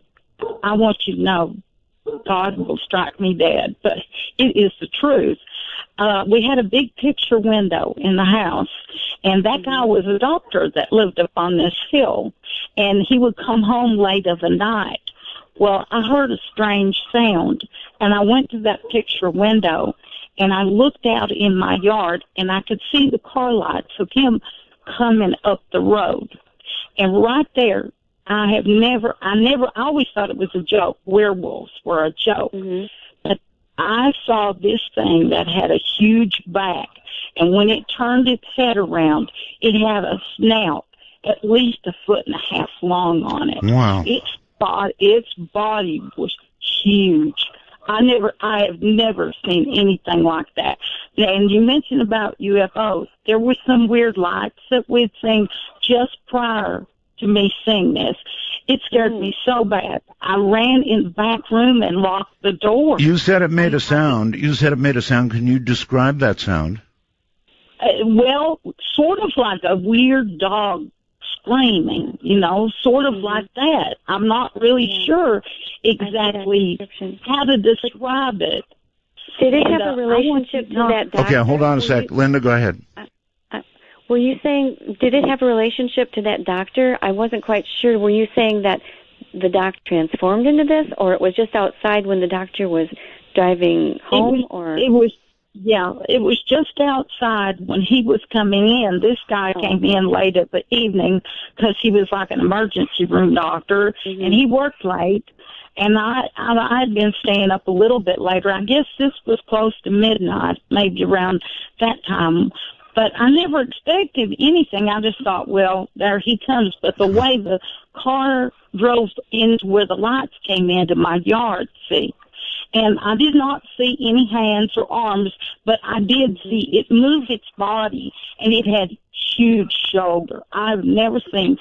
I want you to know, God will strike me dead, but it is the truth. We had a big picture window in the house, and that guy was a doctor that lived up on this hill, and he would come home late of the night. Well, I heard a strange sound, and I went to that picture window, and I looked out in my yard, and I could see the car lights of him coming up the road. And right there, I always thought it was a joke. Werewolves were a joke. Mm-hmm. But I saw this thing that had a huge back, and when it turned its head around, it had a snout at least 1.5 feet long on it. Wow. Its body was huge. I have never seen anything like that. And you mentioned about UFOs. There were some weird lights that we'd seen just prior to me seeing this. It scared me so bad. I ran in the back room and locked the door. You said it made a sound. Can you describe that sound? Well, sort of like a weird dog screaming, you know, sort of like that. I'm not really sure exactly how to describe it. Did it have a relationship to that doctor? Okay, hold on a sec. Linda, go ahead. Were you saying, did it have a relationship to that doctor? I wasn't quite sure. Were you saying that the doctor transformed into this, or it was just outside when the doctor was driving home? It was just outside when he was coming in. This guy came in late at the evening because he was like an emergency room doctor, and he worked late. And I had been staying up a little bit later. I guess this was close to midnight, maybe around that time. But I never expected anything. I just thought, well, there he comes. But the way the car drove into where the lights came into my yard, see, and I did not see any hands or arms, but I did see it move its body, and it had huge shoulder. I've never seen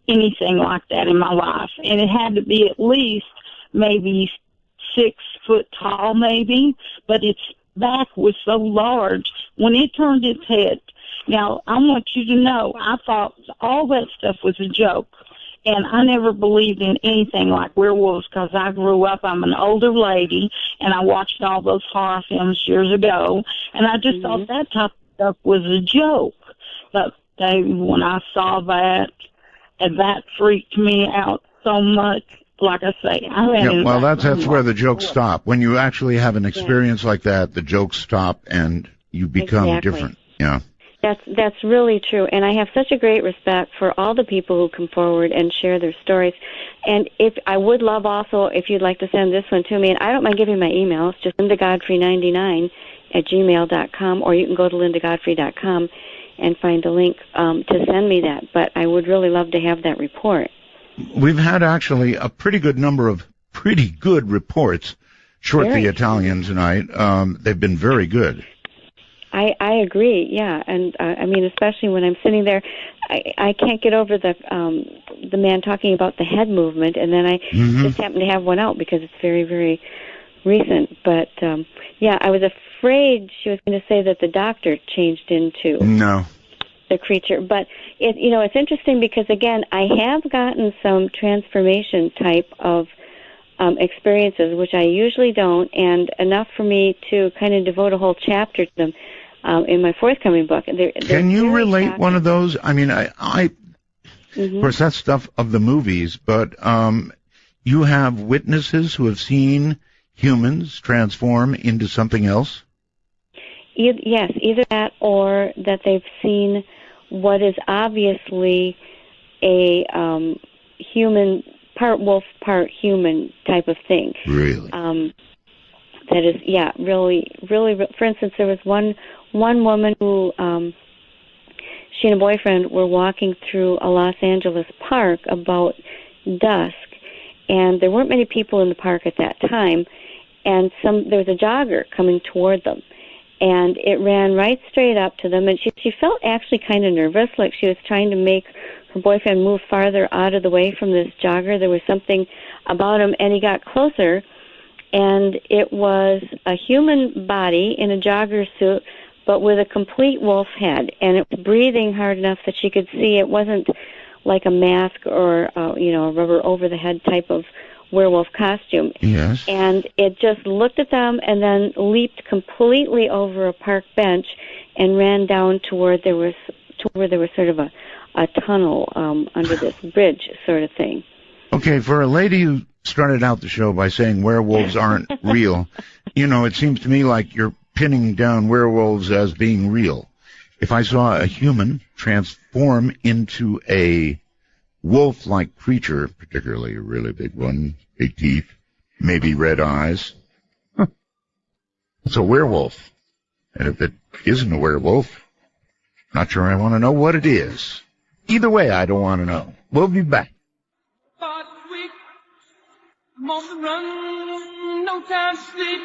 anything like that in my life. And it had to be at least maybe 6 foot tall, maybe, but its back was so large when it turned its head. Now, I want you to know, I thought all that stuff was a joke, and I never believed in anything like werewolves because I grew up, I'm an older lady, and I watched all those horror films years ago, and I just thought that type of stuff was a joke. But when I saw that, and that freaked me out so much. Like I say, that's where the jokes stop. When you actually have an experience like that, the jokes stop and you become different. Yeah. That's really true. And I have such a great respect for all the people who come forward and share their stories. And if I would love also if you'd like to send this one to me, and I don't mind giving my email. It's just lindagodfrey99@gmail.com, or you can go to lindagodfrey.com and find a link to send me that. But I would really love to have that report. We've had actually a pretty good number of pretty good reports, short the Italian tonight. They've been very good. I agree, yeah. And I mean, especially when I'm sitting there, I can't get over the man talking about the head movement, and then I just happen to have one out because it's very, very recent. But yeah, I was afraid she was going to say that the doctor changed into the creature. But it's interesting because again, I have gotten some transformation type of experiences, which I usually don't, and enough for me to kind of devote a whole chapter to them in my forthcoming book. Can you relate shocking. One of those? I mean, of course, that's stuff of the movies, but you have witnesses who have seen humans transform into something else? Yes, either that or that they've seen what is obviously a human, part wolf, part human type of thing. Really? That is, yeah, really. For instance, there was one woman who, she and a boyfriend were walking through a Los Angeles park about dusk, and there weren't many people in the park at that time, and there was a jogger coming toward them, and it ran right straight up to them, and she felt actually kind of nervous, like she was trying to make her boyfriend move farther out of the way from this jogger. There was something about him, and he got closer, and it was a human body in a jogger suit, but with a complete wolf head, and it was breathing hard enough that she could see it wasn't like a mask or a rubber over the head type of werewolf costume. Yes. And it just looked at them and then leaped completely over a park bench and ran down to where there was sort of a tunnel under this bridge sort of thing. Okay, for a lady who started out the show by saying werewolves aren't real, it seems to me like you're pinning down werewolves as being real. If I saw a human transform into a wolf-like creature, particularly a really big one, big teeth, maybe red eyes, it's a werewolf. And if it isn't a werewolf, not sure I want to know what it is. Either way, I don't want to know. We'll be back. I'm on the run, no time to sleep.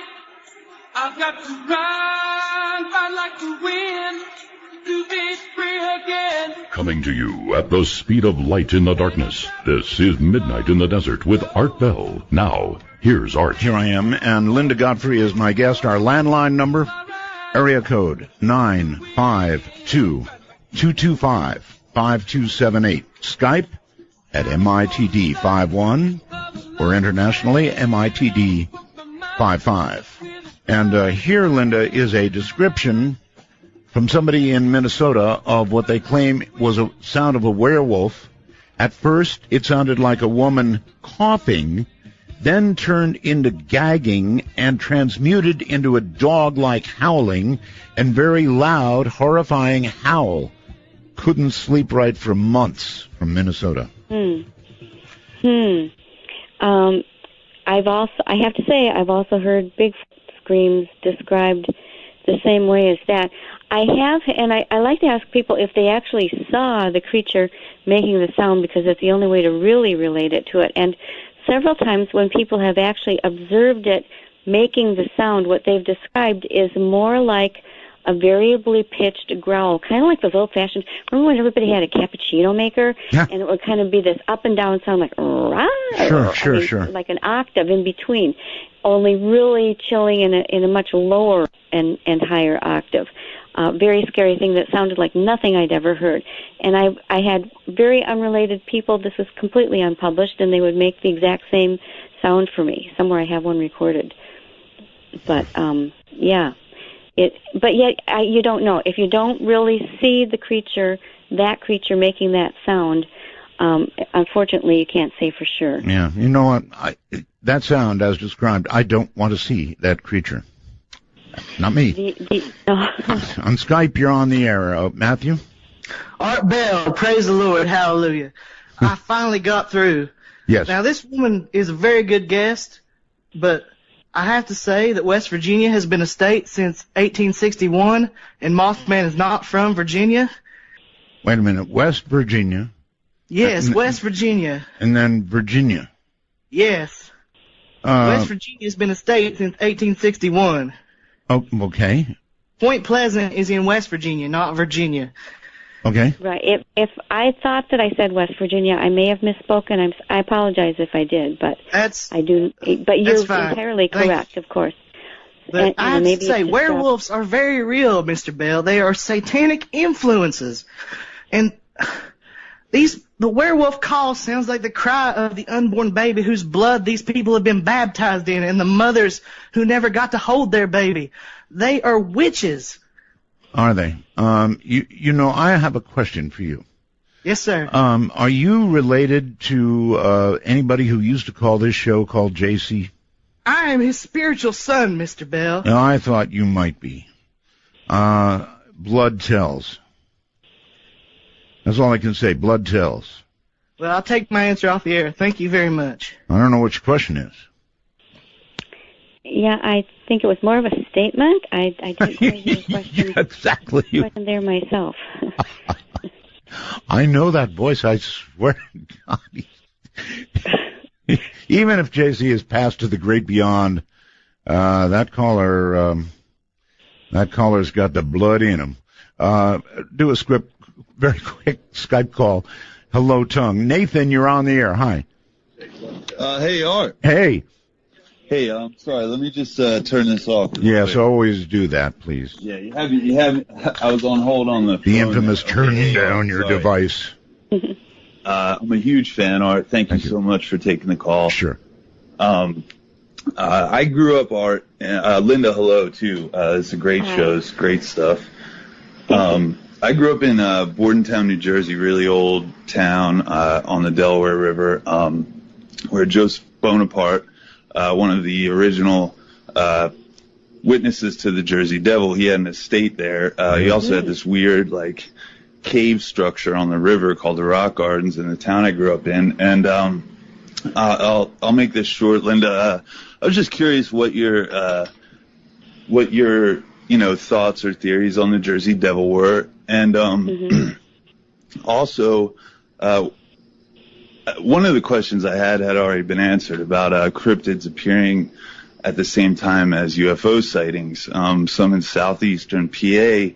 I've got to run like the wind to be free again. Coming to you at the speed of light in the darkness, this is Midnight in the Desert with Art Bell. Now, here's Art. Here I am, and Linda Godfrey is my guest. Our landline number, area code 952-225-5278. Skype at MITD51, or internationally, MITD55. And here, Linda, is a description from somebody in Minnesota of what they claim was a sound of a werewolf. At first, it sounded like a woman coughing, then turned into gagging and transmuted into a dog-like howling and very loud, horrifying howl. Couldn't sleep right for months, from Minnesota. I have to say, I've also heard big screams described the same way as that. I have, and I like to ask people if they actually saw the creature making the sound, because it's the only way to really relate it to it. And several times when people have actually observed it making the sound, what they've described is more like a variably pitched growl, kind of like those old-fashioned. Remember when everybody had a cappuccino maker, and it would kind of be this up and down sound, like rah, sure, like an octave in between, only really chilling in a much lower and higher octave. Very scary thing that sounded like nothing I'd ever heard. And I had very unrelated people. This was completely unpublished, and they would make the exact same sound for me. Somewhere I have one recorded. But yeah. But yet, you don't know. If you don't really see that creature making that sound, unfortunately, you can't say for sure. Yeah, you know what? That sound, as described, I don't want to see that creature. Not me. On Skype, you're on the air. Matthew? Art Bell, praise the Lord, hallelujah. I finally got through. Yes. Now, this woman is a very good guest, but I have to say that West Virginia has been a state since 1861, and Mothman is not from Virginia. Wait a minute, West Virginia? Yes, West Virginia. And then Virginia? Yes. West Virginia has been a state since 1861. Oh, okay. Point Pleasant is in West Virginia, not Virginia. Okay. Right. If I thought that I said West Virginia, I may have misspoken. I apologize if I did, but I do. But you're entirely correct, of course. But I have to say, werewolves are very real, Mr. Bell. They are satanic influences, and the werewolf call sounds like the cry of the unborn baby whose blood these people have been baptized in, and the mothers who never got to hold their baby. They are witches. Are they? You know, I have a question for you. Yes, sir. Are you related to anybody who used to call this show called JC? I am his spiritual son, Mr. Bell. No, I thought you might be. Blood tells. That's all I can say. Blood tells. Well, I'll take my answer off the air. Thank you very much. I don't know what your question is. Yeah, I think it was more of a statement. I didn't hear your question. Exactly. I wasn't there myself. I know that voice. I swear to God. Even if JC has passed to the great beyond, that caller's got the blood in him. Do a very quick Skype call. Hello, tongue. Nathan, you're on the air. Hi. Hey, Art. Hey. Hey, I'm sorry. Let me just turn this off. Yes, always do that, please. Yeah, you haven't. I was on hold on the infamous turn down your device. I'm a huge fan, Art. Thank you so much for taking the call. Sure. I grew up, Art. Linda, hello, too. It's a great show. It's great stuff. I grew up in Bordentown, New Jersey, really old town on the Delaware River, where Joseph Bonaparte, one of the original witnesses to the Jersey Devil, he had an estate there. He also had this weird, like, cave structure on the river called the Rock Gardens in the town I grew up in. And I'll make this short, Linda. I was just curious what your thoughts or theories on the Jersey Devil were. And also, one of the questions I had already been answered about cryptids appearing at the same time as UFO sightings. Some in southeastern PA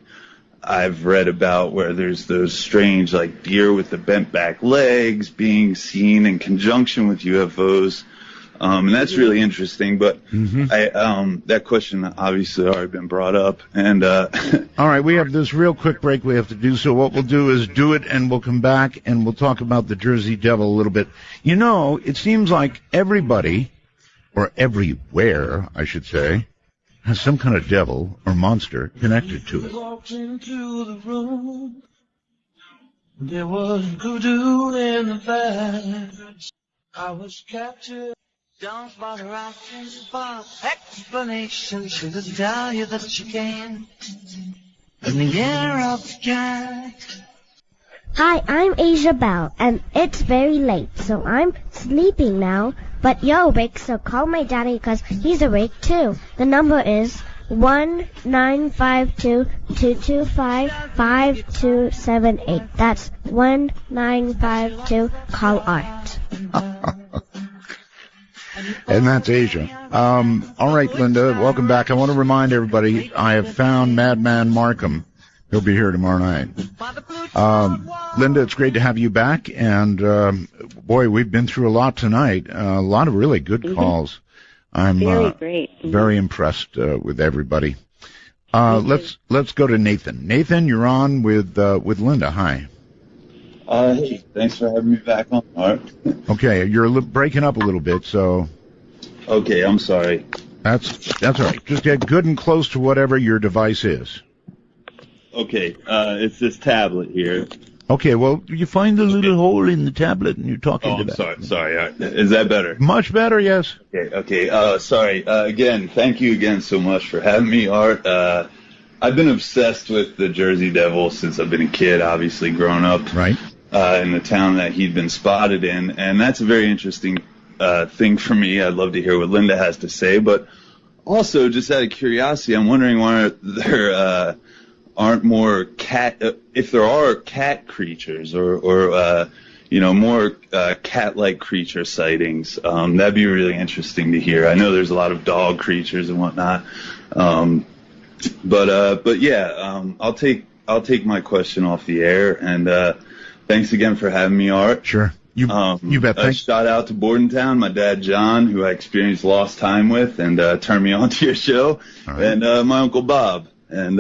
I've read about where there's those strange, like, deer with the bent back legs being seen in conjunction with UFOs. And that's really interesting, but that question obviously already been brought up. And all right, we have this real quick break we have to do, so what we'll do is do it, and we'll come back, and we'll talk about the Jersey Devil a little bit. You know, it seems like everybody, or everywhere, I should say, has some kind of devil or monster connected to it. Walked into the room. There was voodoo in the vibes. I was captured. Don't bother asking for explanation. She'll just tell you that she can. In the year of the cat. Hi, I'm Asia Bell, and it's very late, so I'm sleeping now. But you're awake, so call my daddy because he's awake too. The number is 1-952-225-5278. That's 1952. Call Art. And that's Asia. All right, Linda, welcome back. I want to remind everybody I have found Madman Markham. He'll be here tomorrow night. Linda, it's great to have you back. And, boy, we've been through a lot tonight. A lot of really good calls. I'm very impressed with everybody. Let's go to Nathan. Nathan, you're on with Linda. Hi. Hey, thanks for having me back on, Art. Okay, you're breaking up a little bit, so... Okay, I'm sorry. That's all right. Just get good and close to whatever your device is. Okay, it's this tablet here. Okay, well, you find the little hole in the tablet and you're talking to that. Sorry. Is that better? Much better, yes. Okay. Sorry. Again, thank you again so much for having me, Art. I've been obsessed with the Jersey Devil since I've been a kid, obviously, growing up. Right. In the town that he'd been spotted in. And that's a very interesting thing for me. I'd love to hear what Linda has to say. But also, just out of curiosity, I'm wondering why there aren't more if there are cat creatures or more cat-like creature sightings. That'd be really interesting to hear. I know there's a lot of dog creatures and whatnot. But yeah, I'll take I'll take my question off the air, and thanks again for having me, Art. Sure. You bet. A shout out to Bordentown, my dad John, who I experienced lost time with, and turned me on to your show, and my Uncle Bob, and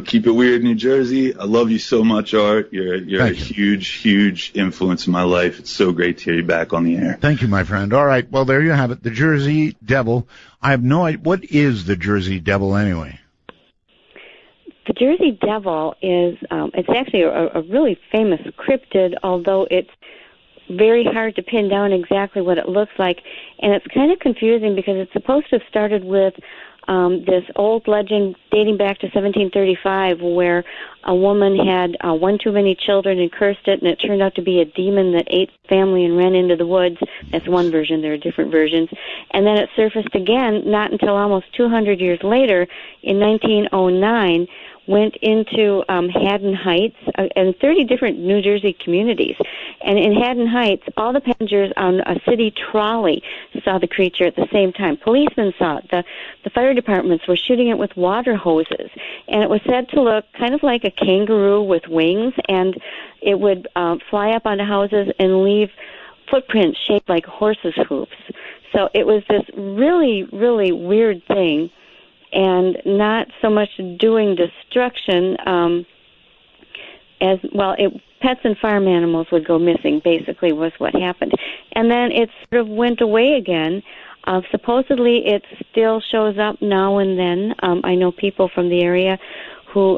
keep it weird, New Jersey. I love you so much, Art. You're a huge influence in my life. It's so great to hear you back on the air. Thank you, my friend. All right, well, there you have it, the Jersey Devil. I have no idea. What is the Jersey Devil anyway? The Jersey Devil is, it's actually a really famous cryptid, although it's very hard to pin down exactly what it looks like. And it's kind of confusing because it's supposed to have started with this old legend dating back to 1735 where a woman had one too many children and cursed it, and it turned out to be a demon that ate the family and ran into the woods. That's one version. There are different versions. And then it surfaced again not until almost 200 years later in 1909, went into Haddon Heights and 30 different New Jersey communities. And in Haddon Heights, all the passengers on a city trolley saw the creature at the same time. Policemen saw it. The fire departments were shooting it with water hoses. And it was said to look kind of like a kangaroo with wings, and it would fly up onto houses and leave footprints shaped like horses' hoofs. So it was this really, really weird thing, and not so much doing destruction as, well, pets and farm animals would go missing, basically, was what happened. And then it sort of went away again. Supposedly it still shows up now and then. I know people from the area who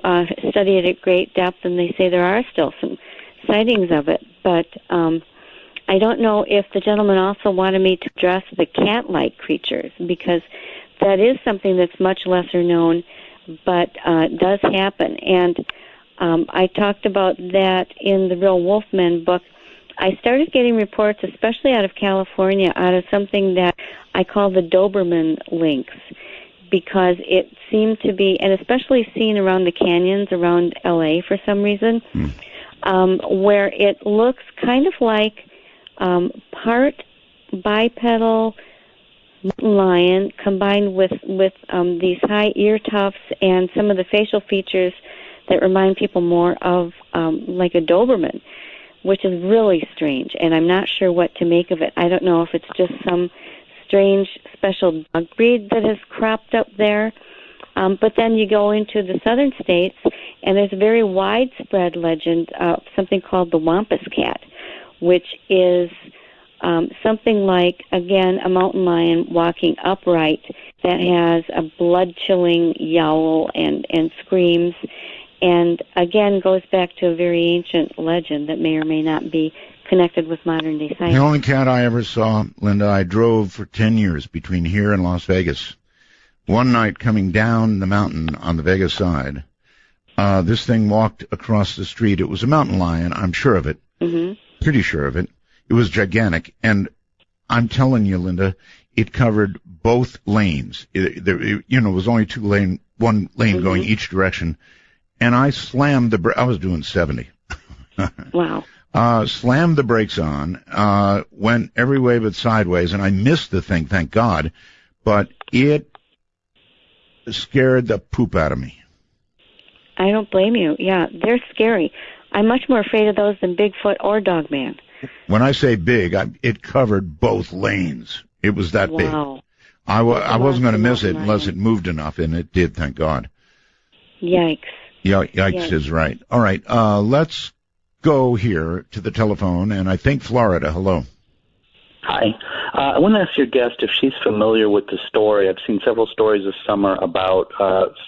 study it at great depth, and they say there are still some sightings of it. But I don't know if the gentleman also wanted me to address the cat-like creatures, because that is something that's much lesser known, but does happen. And I talked about that in the Real Wolfmen book. I started getting reports, especially out of California, out of something that I call the Doberman lynx, because it seemed to be, and especially seen around the canyons around L.A. for some reason, where it looks kind of like part bipedal mountain lion combined with these high ear tufts and some of the facial features that remind people more of like a Doberman, which is really strange, and I'm not sure what to make of it. I don't know if it's just some strange special dog breed that has cropped up there. But then you go into the southern states, and there's a very widespread legend of something called the Wampus cat, which is something like, again, a mountain lion walking upright that has a blood-chilling yowl and screams, and again goes back to a very ancient legend that may or may not be connected with modern-day science. The only cat I ever saw, Linda, I drove for 10 years between here and Las Vegas. One night coming down the mountain on the Vegas side, this thing walked across the street. It was a mountain lion, I'm sure of it, pretty sure of it. It was gigantic, and I'm telling you, Linda, it covered both lanes. It was only one lane going each direction, and I slammed I was doing 70. Wow. Slammed the brakes on, went every way but sideways, and I missed the thing, thank God, but it scared the poop out of me. I don't blame you. Yeah, they're scary. I'm much more afraid of those than Bigfoot or Dogman. When I say big, it covered both lanes. It was that big. I wasn't going to miss it unless it moved enough, and it did, thank God. Yikes. Yikes is right. All right, let's go here to the telephone, and I think Florida. Hello. Hi. I want to ask your guest if she's familiar with the story. I've seen several stories this summer about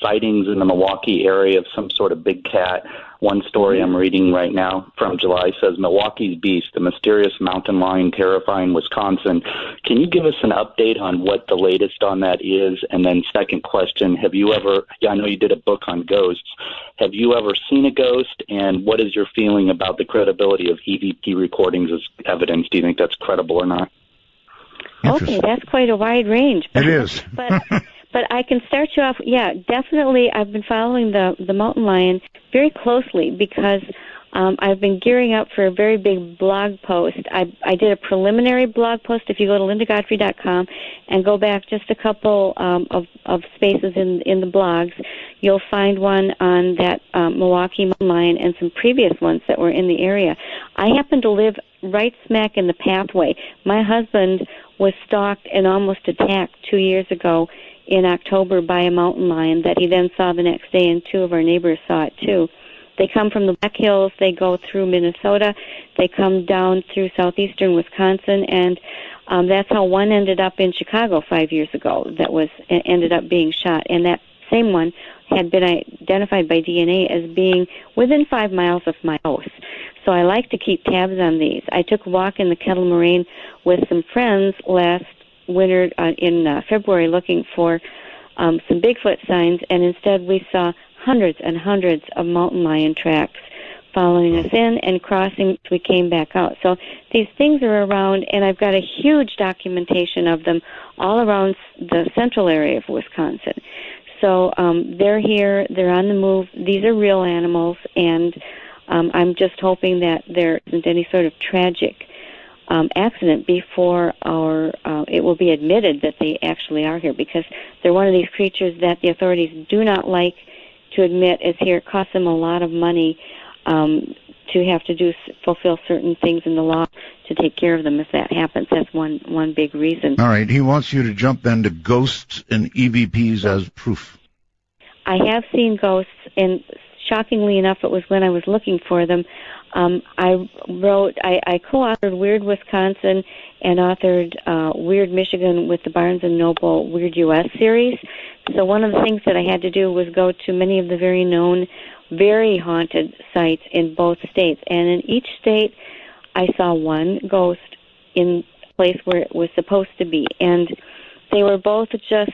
sightings in the Milwaukee area of some sort of big cat. One story I'm reading right now from July says, Milwaukee's Beast, the mysterious mountain lion terrifying Wisconsin. Can you give us an update on what the latest on that is? And then second question, have you ever, I know you did a book on ghosts, have you ever seen a ghost? And what is your feeling about the credibility of EVP recordings as evidence? Do you think that's credible or not? Okay, that's quite a wide range. It is. But I can start you off. Yeah, definitely. I've been following the mountain lion very closely because I've been gearing up for a very big blog post. I did a preliminary blog post. If you go to lindagodfrey.com and go back just a couple of spaces in the blogs, you'll find one on that Milwaukee mountain lion and some previous ones that were in the area. I happen to live right smack in the pathway. My husband was stalked and almost attacked 2 years ago in October by a mountain lion that he then saw the next day, and 2 of our neighbors saw it too. They come from the Black Hills, they go through Minnesota, they come down through southeastern Wisconsin, and that's how one ended up in Chicago 5 years ago that ended up being shot. And that same one had been identified by DNA as being within 5 miles of my house. So I like to keep tabs on these. I took a walk in the Kettle Moraine with some friends last winter in February looking for some Bigfoot signs, and instead we saw hundreds and hundreds of mountain lion tracks following us in and crossing. We came back out. So these things are around, and I've got a huge documentation of them all around the central area of Wisconsin. So they're here, they're on the move. These are real animals, and I'm just hoping that there isn't any sort of tragic accident before it will be admitted that they actually are here, because they're one of these creatures that the authorities do not like to admit is here. It costs them a lot of money to have to fulfill certain things in the law to take care of them if that happens. That's one big reason. All right. He wants you to jump then to ghosts and EVPs as proof. I have seen ghosts, and shockingly enough, it was when I was looking for them. I co-authored Weird Wisconsin and authored Weird Michigan with the Barnes & Noble Weird U.S. series. So one of the things that I had to do was go to many of the very known, very haunted sites in both states. And in each state, I saw one ghost in a place where it was supposed to be. And they were both just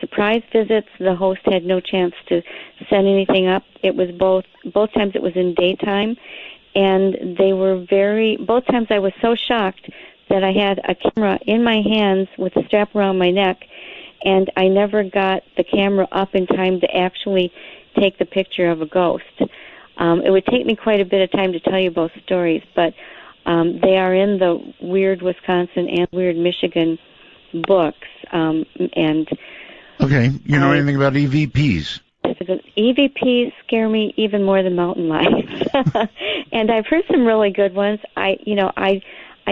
surprise visits. The host had no chance to send anything up. It was both times it was in daytime. And they were both times I was so shocked that I had a camera in my hands with a strap around my neck, and I never got the camera up in time to actually take the picture of a ghost. It would take me quite a bit of time to tell you both stories, but they are in the Weird Wisconsin and Weird Michigan books. Okay, you know anything about EVPs? EVPs scare me even more than mountain lions. And I've heard some really good ones. I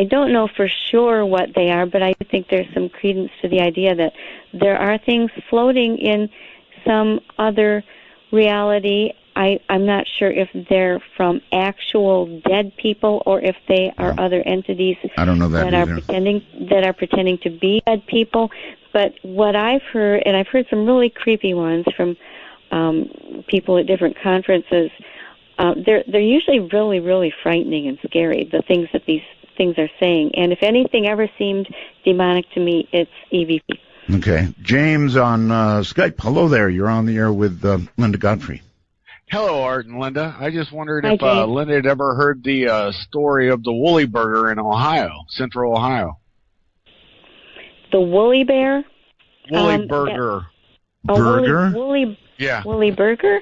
don't know for sure what they are, but I think there's some credence to the idea that there are things floating in some other reality. I'm not sure if they're from actual dead people or if they are other entities I don't know that are pretending to be dead people. But what I've heard, and I've heard some really creepy ones from people at different conferences, they're usually really, really frightening and scary, the things that these things are saying. And if anything ever seemed demonic to me, it's EVP. Okay. James on Skype. Hello there. You're on the air with Linda Godfrey. Hello, Art and Linda. I just wondered if Linda had ever heard the story of the woolly burger in Ohio, central Ohio. The woolly bear? Woolly burger. Burger? Woolly burger?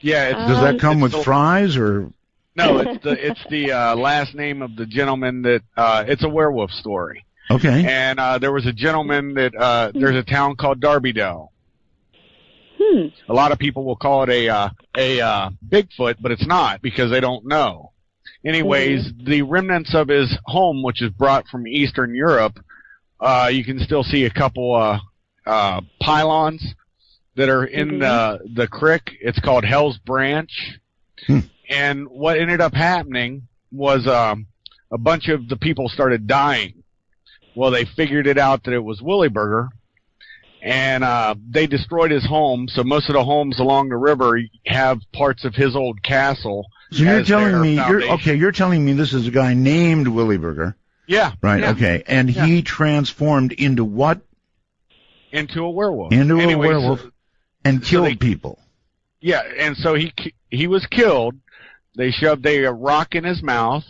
Yeah. Does that come with fries or? No, it's the last name of the gentleman that it's a werewolf story. Okay. And there was a gentleman that there's a town called Darbydale. A lot of people will call it a Bigfoot, but it's not because they don't know. Anyways, the remnants of his home, which is brought from Eastern Europe, you can still see a couple pylons that are in the creek. It's called Hell's Branch. And what ended up happening was a bunch of the people started dying. Well, they figured it out that it was Woolly Burger, and they destroyed his home. So most of the homes along the river have parts of his old castle. So you're telling me, you're telling me this is a guy named Woolly Burger. Yeah. Right. Yeah. Okay. And he transformed into what? Into a werewolf. A werewolf, and killed people. Yeah, and so he was killed. They shoved a rock in his mouth,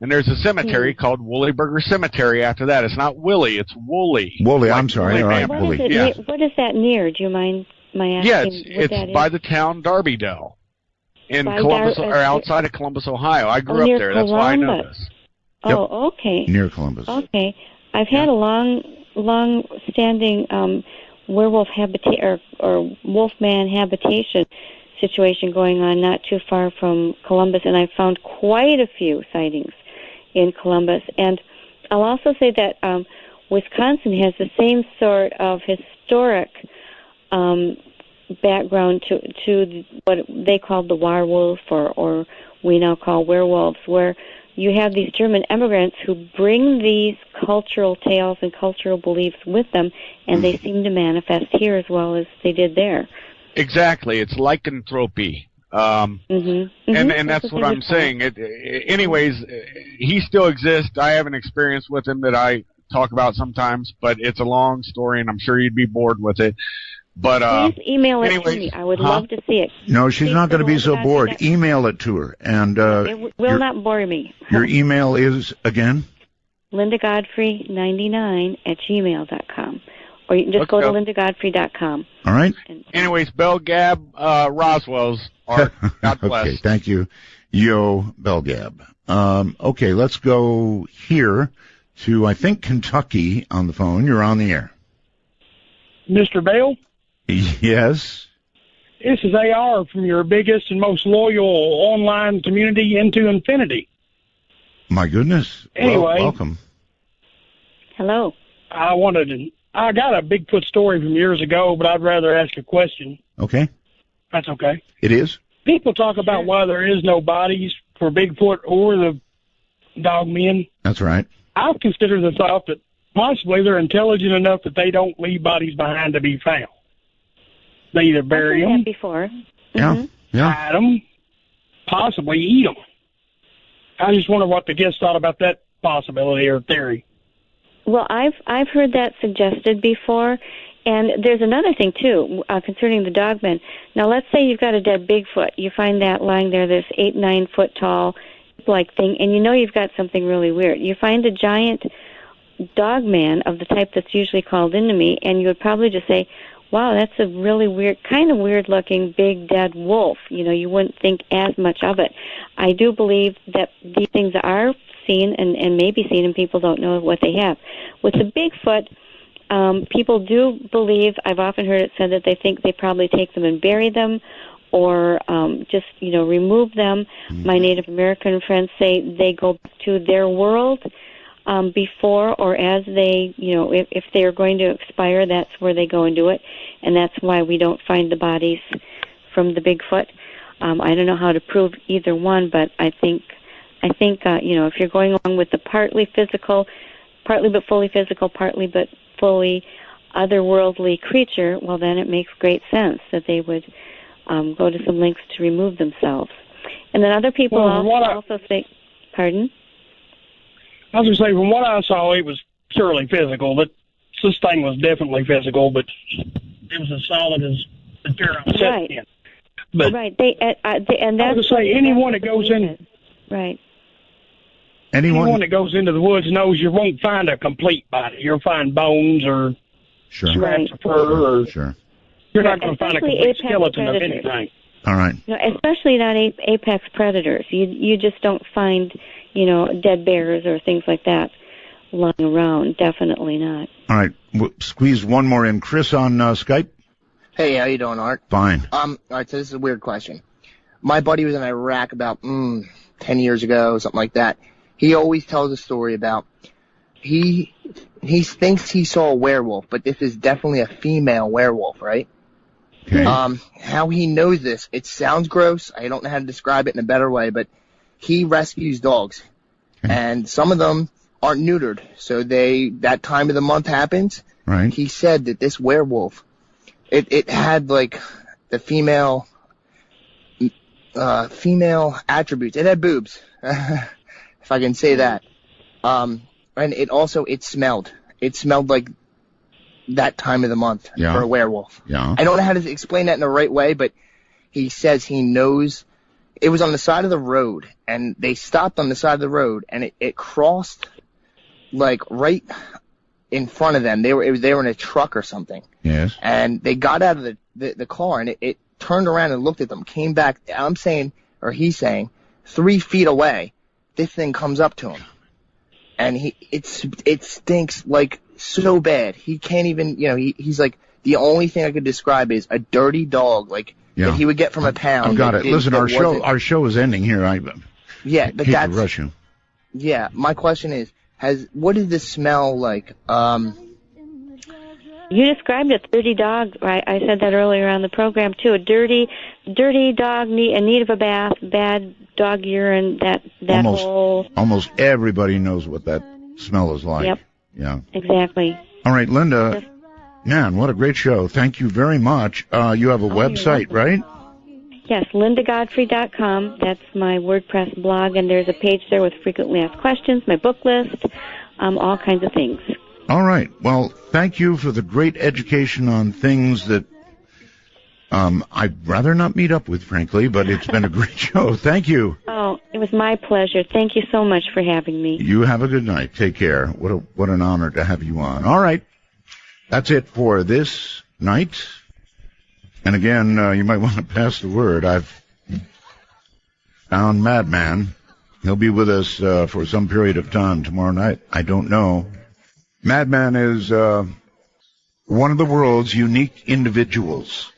and there's a cemetery called Woolly Burger Cemetery after that. It's not Willie, it's Woolly. Woolly, I'm sorry. All right, Woolly. What is that near? Do you mind my asking? Yeah, it's by the town Darbydale. in Columbus, or outside of Columbus, Ohio. I grew up there. That's why I know this. Oh, okay. Near Columbus. Okay. I've had a long-standing werewolf habitation or wolfman habitation situation going on not too far from Columbus, and I found quite a few sightings in Columbus. And I'll also say that Wisconsin has the same sort of historic background to what they called the werewolf, or we now call werewolves, where you have these German immigrants who bring these cultural tales and cultural beliefs with them, and they seem to manifest here as well as they did there. Exactly. It's lycanthropy. And that's what I'm saying. Anyways, he still exists. I have an experience with him that I talk about sometimes, but it's a long story, and I'm sure you'd be bored with it. But please email it to me. I would love to see it. No, she's not going to be so bored. Email it to her, and it will not bore me. Your email is again LindaGodfrey99@gmail.com, or you can just go to LindaGodfrey.com. All right. Anyways, Belgab Roswell's art. God bless. Okay, thank you, Yo Belgab. Okay, let's go here to, I think, Kentucky on the phone. You're on the air. Mr. Bell? Yes? This is AR from your biggest and most loyal online community, Into Infinity. My goodness. Anyway. Welcome. Hello. I got a Bigfoot story from years ago, but I'd rather ask a question. Okay. That's okay. It is? People talk about why there is no bodies for Bigfoot or the dogmen. That's right. I've considered the thought that possibly they're intelligent enough that they don't leave bodies behind to be found. They either bury them, before. hide them, possibly eat them. I just wonder what the guests thought about that possibility or theory. Well, I've heard that suggested before, and there's another thing too concerning the dogmen. Now, let's say you've got a dead Bigfoot. You find that lying there, this 8-9 foot tall like thing, and you know you've got something really weird. You find a giant dogman of the type that's usually called into me, and you would probably just say, wow, that's a really weird, kind of weird-looking big dead wolf. You know, you wouldn't think as much of it. I do believe that these things are seen and may be seen, and people don't know what they have. With the Bigfoot, people do believe, I've often heard it said that they think they probably take them and bury them, or just, remove them. My Native American friends say they go to their world before or as they, if they are going to expire, that's where they go and do it, and that's why we don't find the bodies from the Bigfoot. I don't know how to prove either one, but I think if you're going along with the partly but fully physical, partly but fully otherworldly creature, well, then it makes great sense that they would go to some lengths to remove themselves. And then other people also say, pardon? I was going to say, from what I saw, it was purely physical. But this thing was definitely physical, but it was as solid as the chair I'm sitting in. But right. And that's I was going to say, anyone that goes in... Right. Anyone that goes into the woods knows you won't find a complete body. You'll find bones or scraps of fur. You're not going to find a complete skeleton of anything. All right. Especially not apex predators. You just don't find, dead bears or things like that lying around. Definitely not. All right. We'll squeeze one more in. Chris on Skype. Hey, how you doing, Art? Fine. All right, so this is a weird question. My buddy was in Iraq about 10 years ago, something like that. He always tells a story about he thinks he saw a werewolf, but this is definitely a female werewolf, right? Okay. How he knows this, it sounds gross. I don't know how to describe it in a better way, but he rescues dogs, and some of them aren't neutered, so that time of the month happens. Right. He said that this werewolf, it had like the female attributes. It had boobs, if I can say that. And it smelled. It smelled like that time of the month for a werewolf. Yeah. I don't know how to explain that in the right way, but he says he knows. It was on the side of the road, and they stopped on the side of the road, and it crossed like right in front of them. They were in a truck or something. Yes. And they got out of the car, and turned around and looked at them, came back, he's saying, 3 feet away, this thing comes up to him. And it stinks like so bad. He can't even, he's like, the only thing I could describe is a dirty dog, that he would get from a pound. I've got it. Listen, our show is ending here. But hate to rush you. Yeah, my question is, what does this smell like? You described a dirty dog. I said that earlier on the program too. A dirty dog in need of a bath. Bad dog urine. That whole. Almost everybody knows what that smell is like. Yep. Yeah. Exactly. All right, Linda. Man, what a great show. Thank you very much. You have a website, right? Yes, lindagodfrey.com. That's my WordPress blog, and there's a page there with frequently asked questions, my book list, all kinds of things. All right. Well, thank you for the great education on things that I'd rather not meet up with, frankly, but it's been a great show. Thank you. Oh, it was my pleasure. Thank you so much for having me. You have a good night. Take care. What an honor to have you on. All right. That's it for this night. And again, you might want to pass the word. I've found Madman. He'll be with us for some period of time tomorrow night. I don't know. Madman is one of the world's unique individuals.